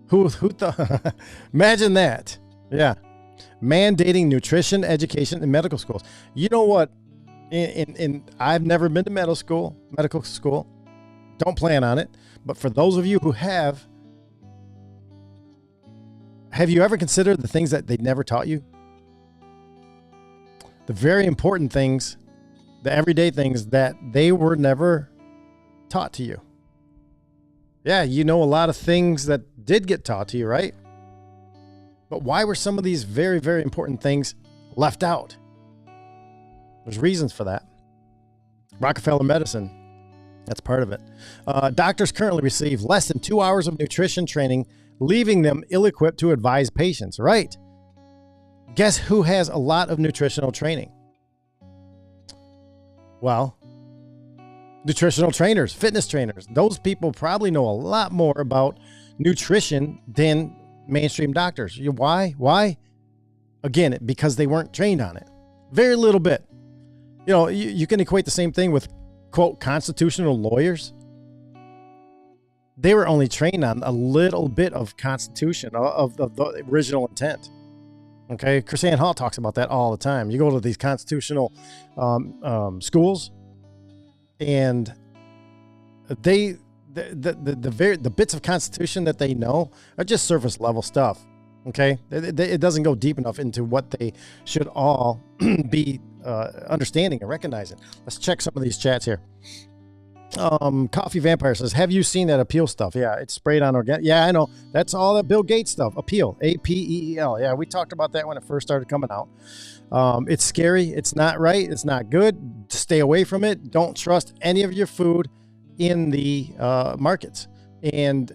[SPEAKER 1] Who thought? Imagine that. Yeah. Mandating nutrition education in medical schools. You know what? I've never been to medical school. Don't plan on it. But for those of you who have you ever considered the things that they never taught you? The very important things, the everyday things that they were never taught to you. Yeah, you know a lot of things that did get taught to you, right? But why were some of these very, very important things left out? There's reasons for that. Rockefeller medicine, that's part of it. Doctors currently receive less than 2 hours of nutrition training, leaving them ill-equipped to advise patients, right? Guess who has a lot of nutritional training? Well, nutritional trainers, fitness trainers. Those people probably know a lot more about nutrition than mainstream doctors. Why? Again, because they weren't trained on it. Very little bit. You can equate the same thing with, quote, constitutional lawyers. They were only trained on a little bit of Constitution, of the original intent. Okay, Chrisanne Hall talks about that all the time. You go to these constitutional schools, and the bits of Constitution that they know are just surface level stuff. Okay, it doesn't go deep enough into what they should all be understanding and recognizing. Let's check some of these chats here. Coffee Vampire says, have you seen that Appeal stuff? Yeah, it's sprayed on organic. Yeah, I know. That's all that Bill Gates stuff. Appeal, Apeel. Yeah, we talked about that when it first started coming out. It's scary. It's not right. It's not good. Stay away from it. Don't trust any of your food in the markets. And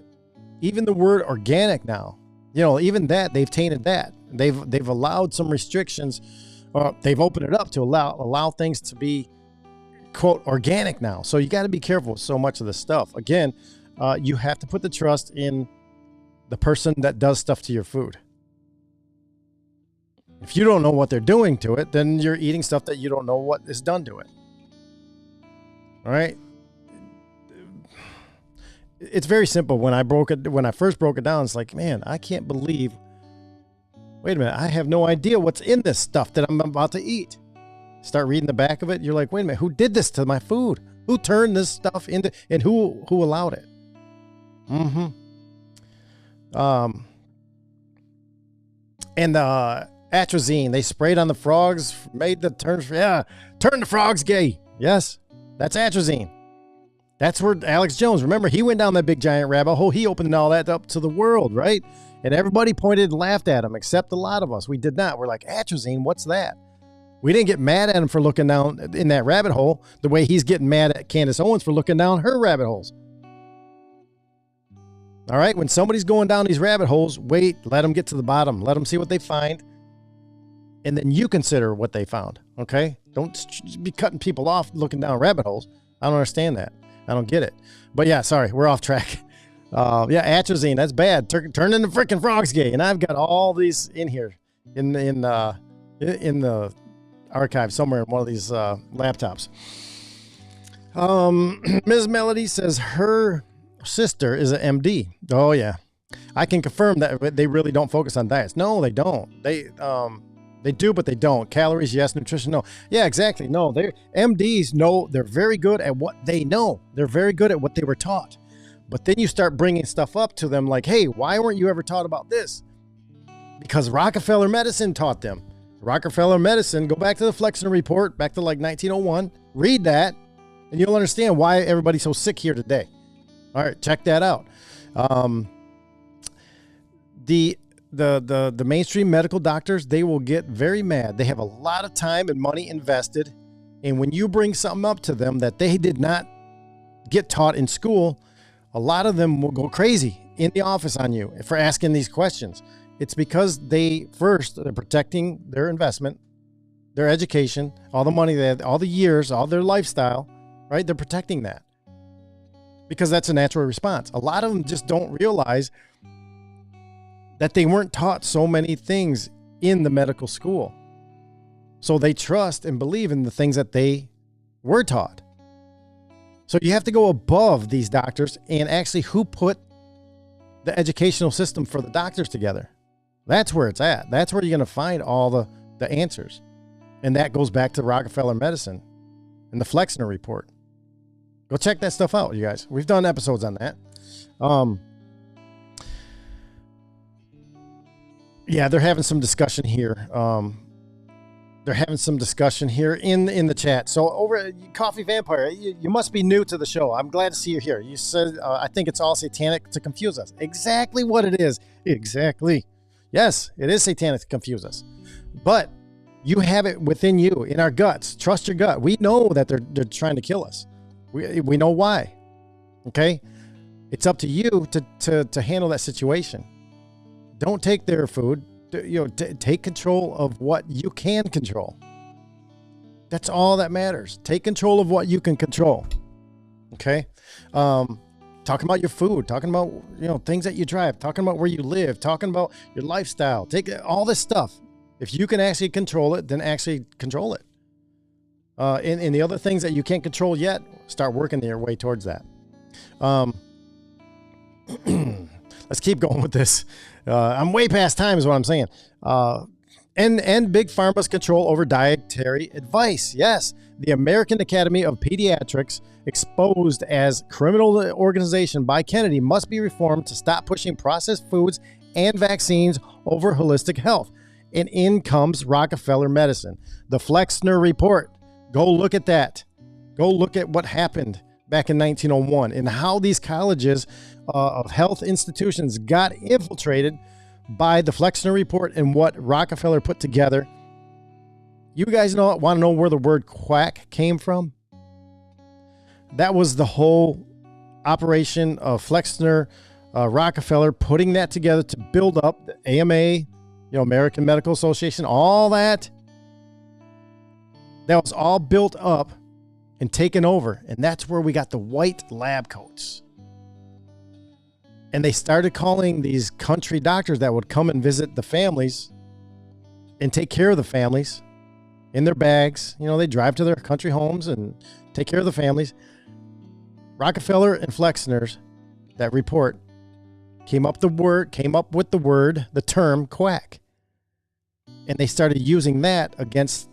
[SPEAKER 1] even the word organic now, even that, they've tainted that. They've allowed some restrictions. They've opened it up to allow things to be, quote, organic now. So you got to be careful with so much of this stuff. Again, you have to put the trust in the person that does stuff to your food. If you don't know what they're doing to it, then you're eating stuff that you don't know what is done to it. All right. It's very simple. When I first broke it down, it's like, man, I can't believe, wait a minute, I have no idea what's in this stuff that I'm about to eat. Start reading the back of it. You're like, wait a minute, who did this to my food? Who turned this stuff into, and who allowed it? And atrazine, they sprayed on the frogs, made the turn the frogs gay. Yes, that's atrazine. That's where Alex Jones, remember, he went down that big giant rabbit hole. He opened all that up to the world, right? And everybody pointed and laughed at him, except a lot of us. We did not. We're like, atrazine, what's that? We didn't get mad at him for looking down in that rabbit hole the way he's getting mad at Candace Owens for looking down her rabbit holes. All right, when somebody's going down these rabbit holes, wait, let them get to the bottom. Let them see what they find. And then you consider what they found, okay? Don't be cutting people off looking down rabbit holes. I don't understand that. I don't get it. But yeah, sorry, we're off track. Atrazine, that's bad. Turn into freaking frogs gay. And I've got all these in here in the archive somewhere in one of these laptops. Ms. Melody says her sister is an MD. Oh yeah, I can confirm that they really don't focus on diets. No, they don't. They do, but they don't. Calories, yes. Nutrition, no. Yeah, exactly. No, they're MDs know they're very good at what they know. They're very good at what they were taught. But then you start bringing stuff up to them like, hey, why weren't you ever taught about this? Because Rockefeller medicine taught them. Rockefeller medicine, go back to the Flexner report, back to like 1901. Read that, and you'll understand why everybody's so sick here today. All right, check that out. The mainstream medical doctors, they will get very mad. They have a lot of time and money invested. And when you bring something up to them that they did not get taught in school, a lot of them will go crazy in the office on you for asking these questions. It's because they're protecting their investment, their education, all the money they have, all the years, all their lifestyle, right? They're protecting that because that's a natural response. A lot of them just don't realize that they weren't taught so many things in the medical school. So they trust and believe in the things that they were taught. So you have to go above these doctors and actually who put the educational system for the doctors together. That's where it's at. That's where you're going to find all the answers. And that goes back to Rockefeller medicine and the Flexner report. Go check that stuff out, you guys. We've done episodes on that. Yeah, they're having some discussion here. They're having some discussion here in the chat. So over at Coffee Vampire, you must be new to the show. I'm glad to see you here. You said, I think it's all satanic to confuse us. Exactly what it is. Exactly. Yes, it is satanic to confuse us. But you have it within you, in our guts. Trust your gut. We know that they're trying to kill us. We know why. Okay? It's up to you to handle that situation. Don't take their food. Take control of what you can control. That's all that matters. Take control of what you can control. Okay? Talking about your food, talking about, things that you drive, talking about where you live, talking about your lifestyle. Take all this stuff. If you can actually control it, then actually control it. And the other things that you can't control yet, start working your way towards that. Let's keep going with this. I'm way past time is what I'm saying. And Big Pharma's control over dietary advice. Yes, the American Academy of Pediatrics, exposed as criminal organization by Kennedy, must be reformed to stop pushing processed foods and vaccines over holistic health. And in comes Rockefeller medicine. The Flexner report. Go look at that. Go look at what happened back in 1901, and how these colleges of health institutions got infiltrated by the Flexner Report and what Rockefeller put together. You guys want to know where the word quack came from? That was the whole operation of Flexner, Rockefeller putting that together to build up the AMA, American Medical Association, all that. That was all built up and taken over. And that's where we got the white lab coats. And they started calling these country doctors that would come and visit the families and take care of the families in their bags. They drive to their country homes and take care of the families. Rockefeller and Flexner's, that report, came up with the term quack. And they started using that against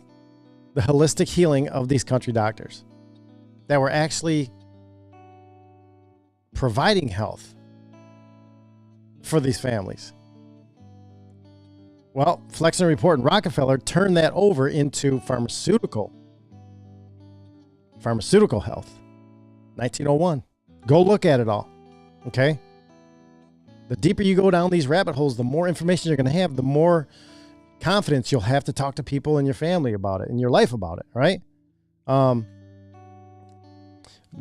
[SPEAKER 1] the holistic healing of these country doctors that were actually providing health for these families. Well, Flexner Report and Rockefeller turned that over into pharmaceutical health. 1901. Go look at it all. Okay? The deeper you go down these rabbit holes, the more information you're going to have, the more confidence you'll have to talk to people in your family about it, in your life about it, right?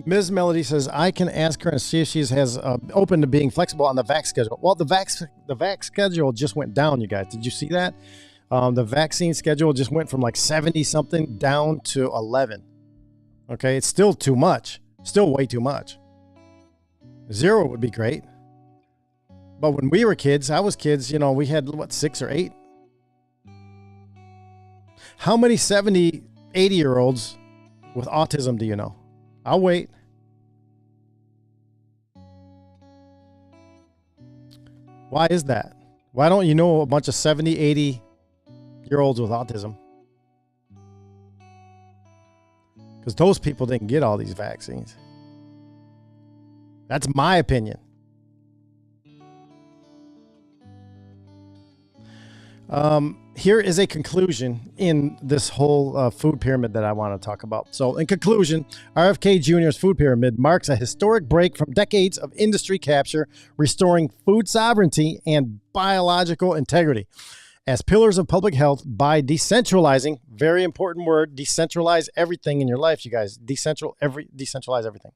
[SPEAKER 1] Ms. Melody says, I can ask her and see if she has open to being flexible on the vax schedule. Well, the vax schedule just went down, you guys. Did you see that? The vaccine schedule just went from like 70-something down to 11. Okay, it's still too much. Still way too much. 0 would be great. But when we were kids, I was kids, we had, 6 or 8? How many 70, 80-year-olds with autism do you know? I'll wait. Why is that? Why don't you know a bunch of 70, 80-year-olds with autism? Because those people didn't get all these vaccines. That's my opinion. Here is a conclusion in this whole food pyramid that I want to talk about. So in conclusion, RFK Jr.'s food pyramid marks a historic break from decades of industry capture, restoring food sovereignty and biological integrity as pillars of public health by decentralizing, very important word, decentralize everything in your life, you guys, decentralize everything.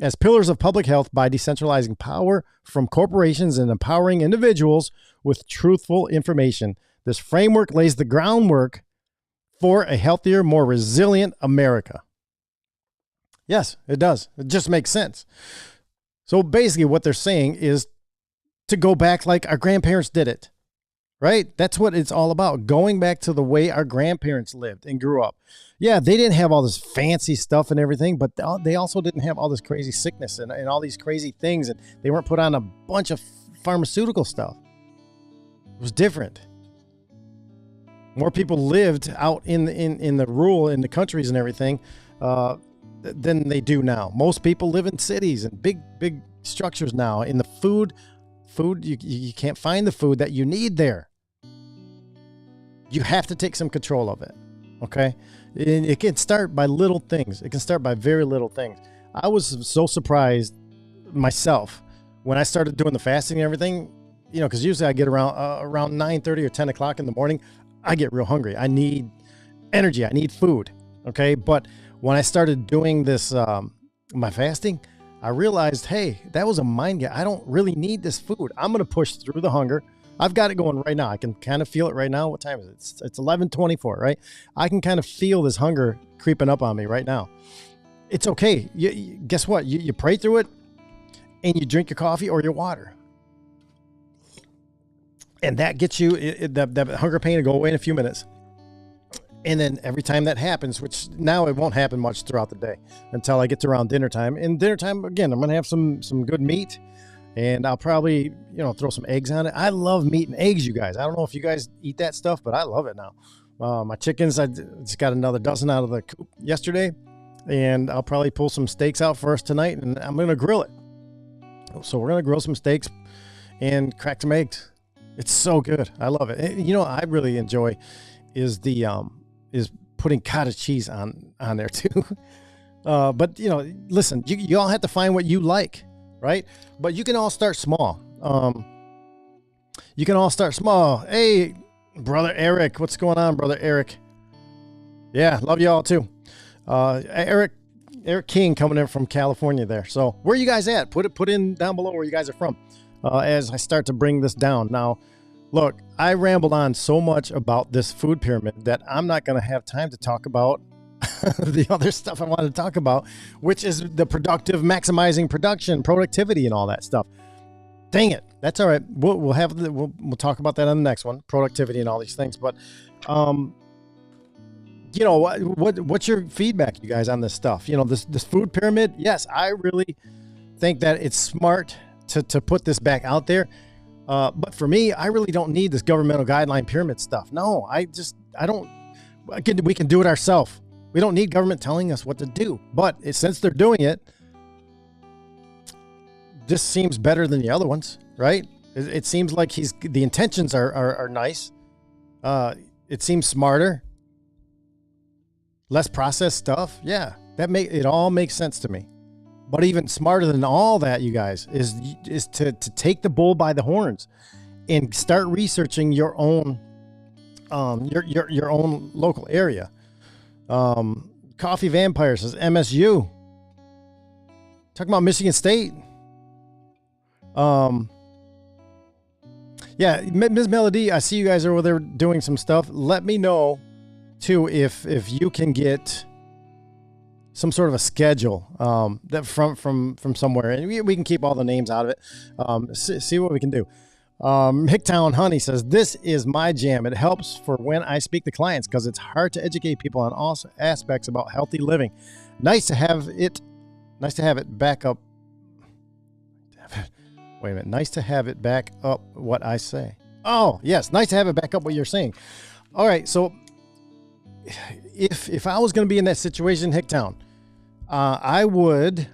[SPEAKER 1] As pillars of public health by decentralizing power from corporations and empowering individuals with truthful information. This framework lays the groundwork for a healthier, more resilient America. Yes, it does. It just makes sense. So basically what they're saying is to go back like our grandparents did it, right? That's what it's all about. Going back to the way our grandparents lived and grew up. Yeah, they didn't have all this fancy stuff and everything, but they also didn't have all this crazy sickness and all these crazy things. And they weren't put on a bunch of pharmaceutical stuff. It was different. More people lived out in the rural, in the countries and everything, than they do now. Most people live in cities and big structures now. In the food, you can't find the food that you need there. You have to take some control of it. Okay. And it can start by little things. It can start by very little things. I was so surprised myself when I started doing the fasting and everything, because usually I get around 9:30 or 10 o'clock in the morning. I get real hungry. I need energy. I need food. Okay. But when I started doing this, my fasting, I realized, hey, that was a mind game. I don't really need this food. I'm going to push through the hunger. I've got it going right now. I can kind of feel it right now. What time is it? It's 11:24, right? I can kind of feel this hunger creeping up on me right now. It's okay. Guess what? You pray through it and you drink your coffee or your water. And that gets you, that hunger pain to go away in a few minutes. And then every time that happens, which now it won't happen much throughout the day until I get to around dinner time. And dinner time, again, I'm going to have some good meat. And I'll probably, throw some eggs on it. I love meat and eggs, you guys. I don't know if you guys eat that stuff, but I love it now. My chickens, I just got another dozen out of the coop yesterday. And I'll probably pull some steaks out for us tonight. And I'm going to grill it. So we're going to grill some steaks and crack some eggs. It's so good. I love it. And, I really enjoy is putting cottage cheese on there too. But listen, you all have to find what you like, right? But you can all start small. Hey, brother Eric, what's going on, brother Eric? Yeah, love you all too. Eric King coming in from California there. So where are you guys at? Put in down below where you guys are from. As I start to bring this down. Now, look, I rambled on so much about this food pyramid that I'm not going to have time to talk about the other stuff I wanted to talk about, which is the maximizing production, productivity, and all that stuff. Dang it. That's all right. We'll talk about that on the next one, productivity and all these things. But, what's your feedback, you guys, on this stuff? This food pyramid. Yes, I really think that it's smart to put this back out there. But for me, I really don't need this governmental guideline pyramid stuff. No, we can do it ourselves. We don't need government telling us what to do. But since they're doing it, this seems better than the other ones, right? It seems like the intentions are nice. It seems smarter. Less processed stuff. Yeah, it all makes sense to me. But even smarter than all that, you guys, is to take the bull by the horns and start researching your own your own local area. Coffee Vampire says MSU. Talking about Michigan State. Yeah, Ms. Melody, I see you guys are over there doing some stuff. Let me know too if you can get some sort of a schedule that from somewhere, and we can keep all the names out of it. See what we can do. Hicktown Honey says, this is my jam. It helps for when I speak to clients because it's hard to educate people on all aspects about healthy living. Nice to have it back up. Wait a minute. Nice to have it back up what I say. Oh, yes. Nice to have it back up what you're saying. All right. So if I was going to be in that situation, Hicktown, I would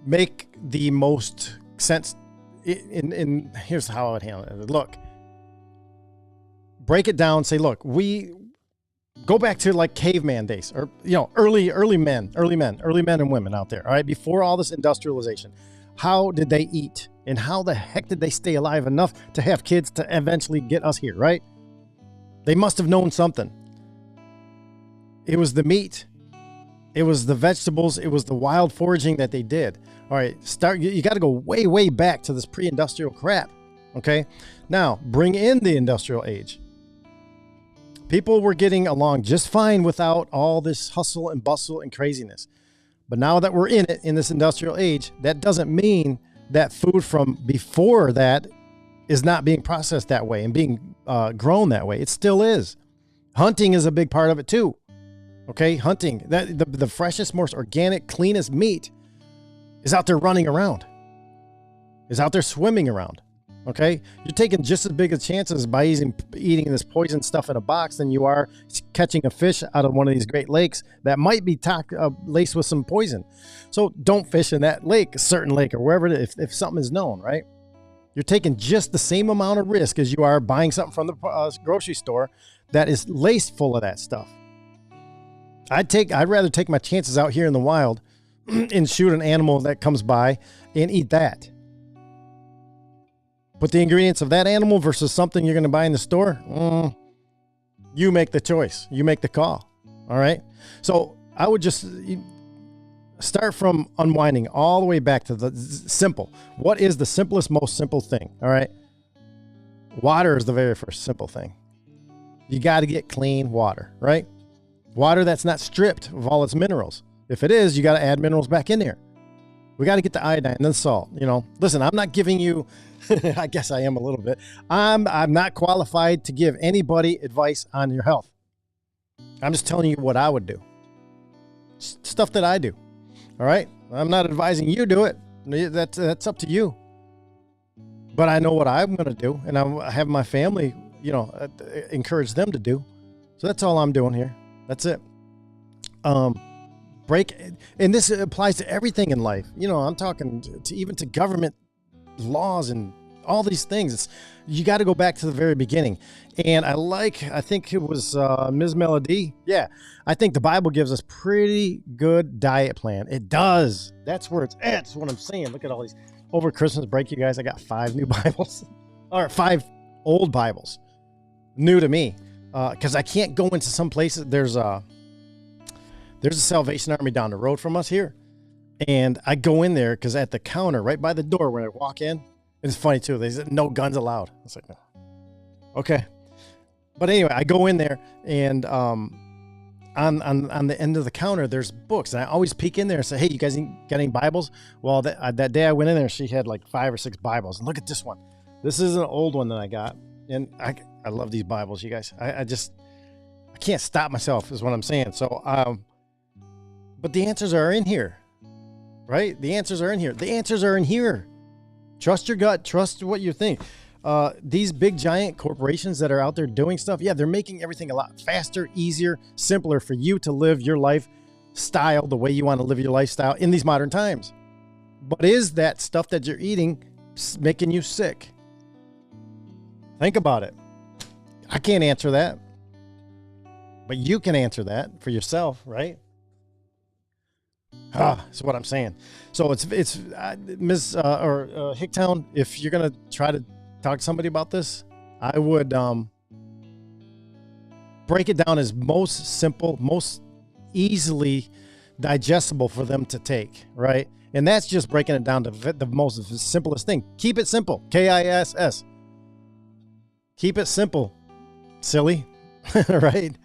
[SPEAKER 1] make the most sense. In here's how I would handle it. Look, break it down. Say, look, we go back to like caveman days, or early men and women out there. All right, before all this industrialization, how did they eat, and how the heck did they stay alive enough to have kids to eventually get us here? Right? They must have known something. It was the meat. It was the vegetables. It was the wild foraging that they did. All right, you got to go way, way back to this pre-industrial crap. Okay. Now bring in the industrial age. People were getting along just fine without all this hustle and bustle and craziness. But now that we're in it, in this industrial age, that doesn't mean that food from before that is not being processed that way and being grown that way. It still is. Hunting is a big part of it too. Okay, hunting, that the freshest, most organic, cleanest meat is out there running around, is out there swimming around. Okay, you're taking just as big of chances by eating this poison stuff in a box than you are catching a fish out of one of these great lakes that might be laced with some poison. So don't fish in that lake, a certain lake or wherever it is, if something is known, right? You're taking just the same amount of risk as you are buying something from the grocery store that is laced full of that stuff. I'd rather take my chances out here in the wild and shoot an animal that comes by and eat that. But the ingredients of that animal versus something you're going to buy in the store, you make the choice. You make the call. All right. So I would just start from unwinding all the way back to the simple. What is the simplest, most simple thing? All right. Water is the very first simple thing. You got to get clean water, right? Water that's not stripped of all its minerals. If it is, you got to add minerals back in there. We got to get the iodine and then salt. Listen, I'm not giving you, I guess I am a little bit. I'm not qualified to give anybody advice on your health. I'm just telling you what I would do. Stuff that I do. All right. I'm not advising you do it. That's up to you. But I know what I'm going to do, and I have my family, encourage them to do. So that's all I'm doing here. That's it. And this applies to everything in life. I'm talking to even to government laws and all these things. You got to go back to the very beginning. And I think it was Ms. Melody. Yeah, I think the Bible gives us pretty good diet plan. It does. That's where it's at. That's what I'm saying. Look at all these. Over Christmas break, you guys, I got 5 new Bibles. Or 5 old Bibles. New to me. Because I can't go into some places. There's a Salvation Army down the road from us here. And I go in there because at the counter, right by the door when I walk in, it's funny too. They said, no guns allowed. I was like, okay. But anyway, I go in there and on the end of the counter, there's books. And I always peek in there and say, hey, you guys got any Bibles? Well, that day I went in there, she had like 5 or 6 Bibles. And look at this one. This is an old one that I got. And I love these Bibles, you guys. I can't stop myself is what I'm saying. So, but the answers are in here, right? The answers are in here. The answers are in here. Trust your gut. Trust what you think. These big giant corporations that are out there doing stuff, yeah, they're making everything a lot faster, easier, simpler for you to live your lifestyle the way you want to live your lifestyle in these modern times. But is that stuff that you're eating making you sick? Think about it. I can't answer that, but you can answer that for yourself, right? That's what I'm saying. So it's Ms. Hicktown, if you're going to try to talk to somebody about this, I would break it down as most simple, most easily digestible for them to take, right? And that's just breaking it down to the most simplest thing. Keep it simple. KISS. Keep it simple, silly, right?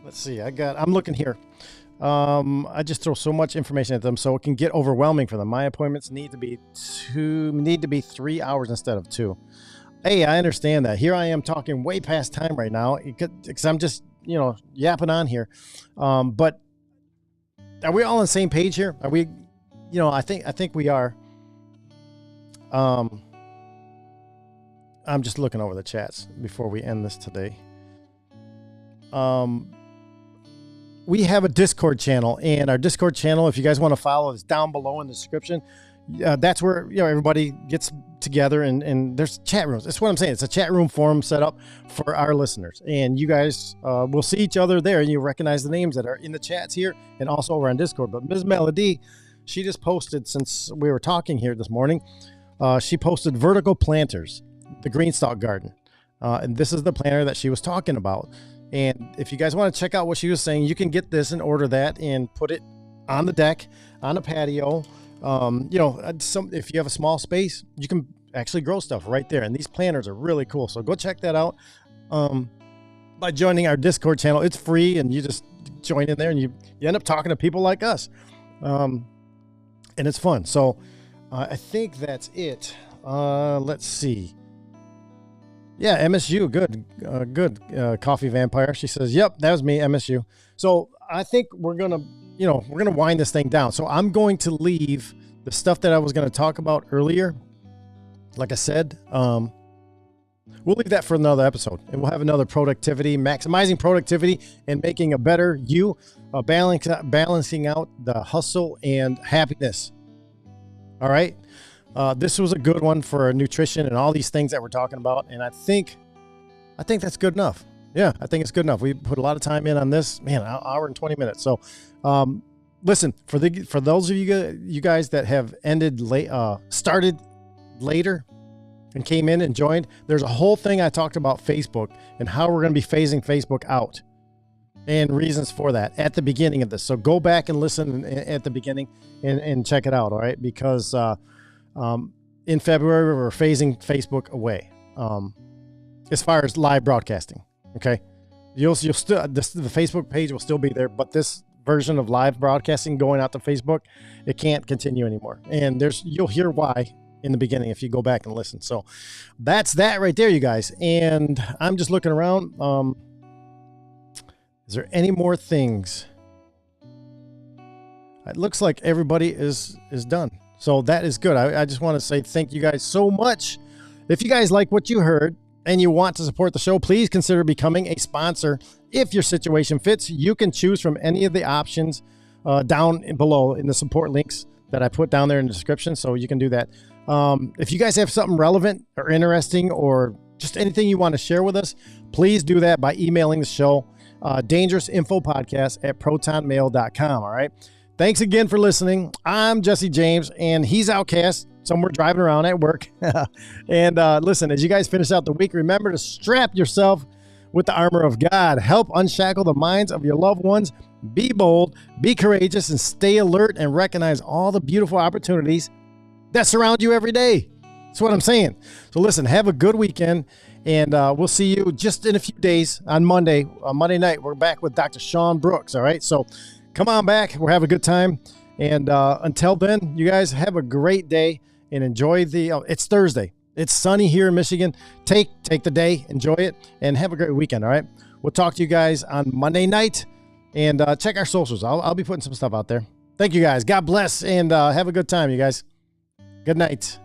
[SPEAKER 1] Let's see. I'm looking here. I just throw so much information at them so it can get overwhelming for them. My appointments need to be 3 hours instead of 2. Hey, I understand that. Here I am talking way past time right now because I'm just, yapping on here. But are we all on the same page here? Are we, I think we are. I'm just looking over the chats before we end this today. We have a Discord channel, and our Discord channel, if you guys want to follow, is down below in the description. That's where everybody gets together, and there's chat rooms. That's what I'm saying. It's a chat room forum set up for our listeners, and you guys will see each other there, and you recognize the names that are in the chats here, and also over on Discord. But Ms. Melody, she just posted, since we were talking here this morning, she posted vertical planters, the Greenstalk Garden, and this is the planter that she was talking about. And if you guys want to check out what she was saying, you can get this and order that and put it on the deck, on a patio. If you have a small space, you can actually grow stuff right there. And these planters are really cool. So go check that out by joining our Discord channel. It's free, and you just join in there, and you end up talking to people like us. And it's fun. So I think that's it. Let's see. Yeah, MSU, good. Coffee Vampire. She says, "Yep, that was me, MSU." So I think we're gonna wind this thing down. So I'm going to leave the stuff that I was going to talk about earlier. Like I said, we'll leave that for another episode, and we'll have another maximizing productivity and making a better you, balancing out the hustle and happiness. All right. This was a good one for nutrition and all these things that we're talking about. And I think that's good enough. Yeah, I think it's good enough. We put a lot of time in on this, man, an hour and 20 minutes. So, listen, for those of you guys that have started later and came in and joined, there's a whole thing I talked about Facebook and how we're going to be phasing Facebook out and reasons for that at the beginning of this. So go back and listen at the beginning and check it out. All right. Because, in February, we're phasing Facebook away, as far as live broadcasting. Okay. You'll still, the Facebook page will still be there, but this version of live broadcasting going out to Facebook, it can't continue anymore. And you'll hear why in the beginning if you go back and listen. So that's that right there, you guys. And I'm just looking around. Is there any more things? It looks like everybody is done. So that is good. I just want to say thank you guys so much. If you guys like what you heard and you want to support the show, please consider becoming a sponsor. If your situation fits, you can choose from any of the options down below in the support links that I put down there in the description, so you can do that. If you guys have something relevant or interesting or just anything you want to share with us, please do that by emailing the show, dangerousinfopodcast@protonmail.com. All right. Thanks again for listening. I'm Jesse Jaymz, and he's Outcast, somewhere driving around at work. And listen, as you guys finish out the week, remember to strap yourself with the armor of God. Help unshackle the minds of your loved ones. Be bold, be courageous, and stay alert and recognize all the beautiful opportunities that surround you every day. That's what I'm saying. So listen, have a good weekend, and we'll see you just in a few days on Monday. On Monday night, we're back with Dr. Sean Brooks, all right? So come on back. We'll have a good time. And until then, you guys have a great day and enjoy it's Thursday. It's sunny here in Michigan. Take the day, enjoy it, and have a great weekend, all right? We'll talk to you guys on Monday night, and check our socials. I'll be putting some stuff out there. Thank you guys. God bless, and have a good time, you guys. Good night.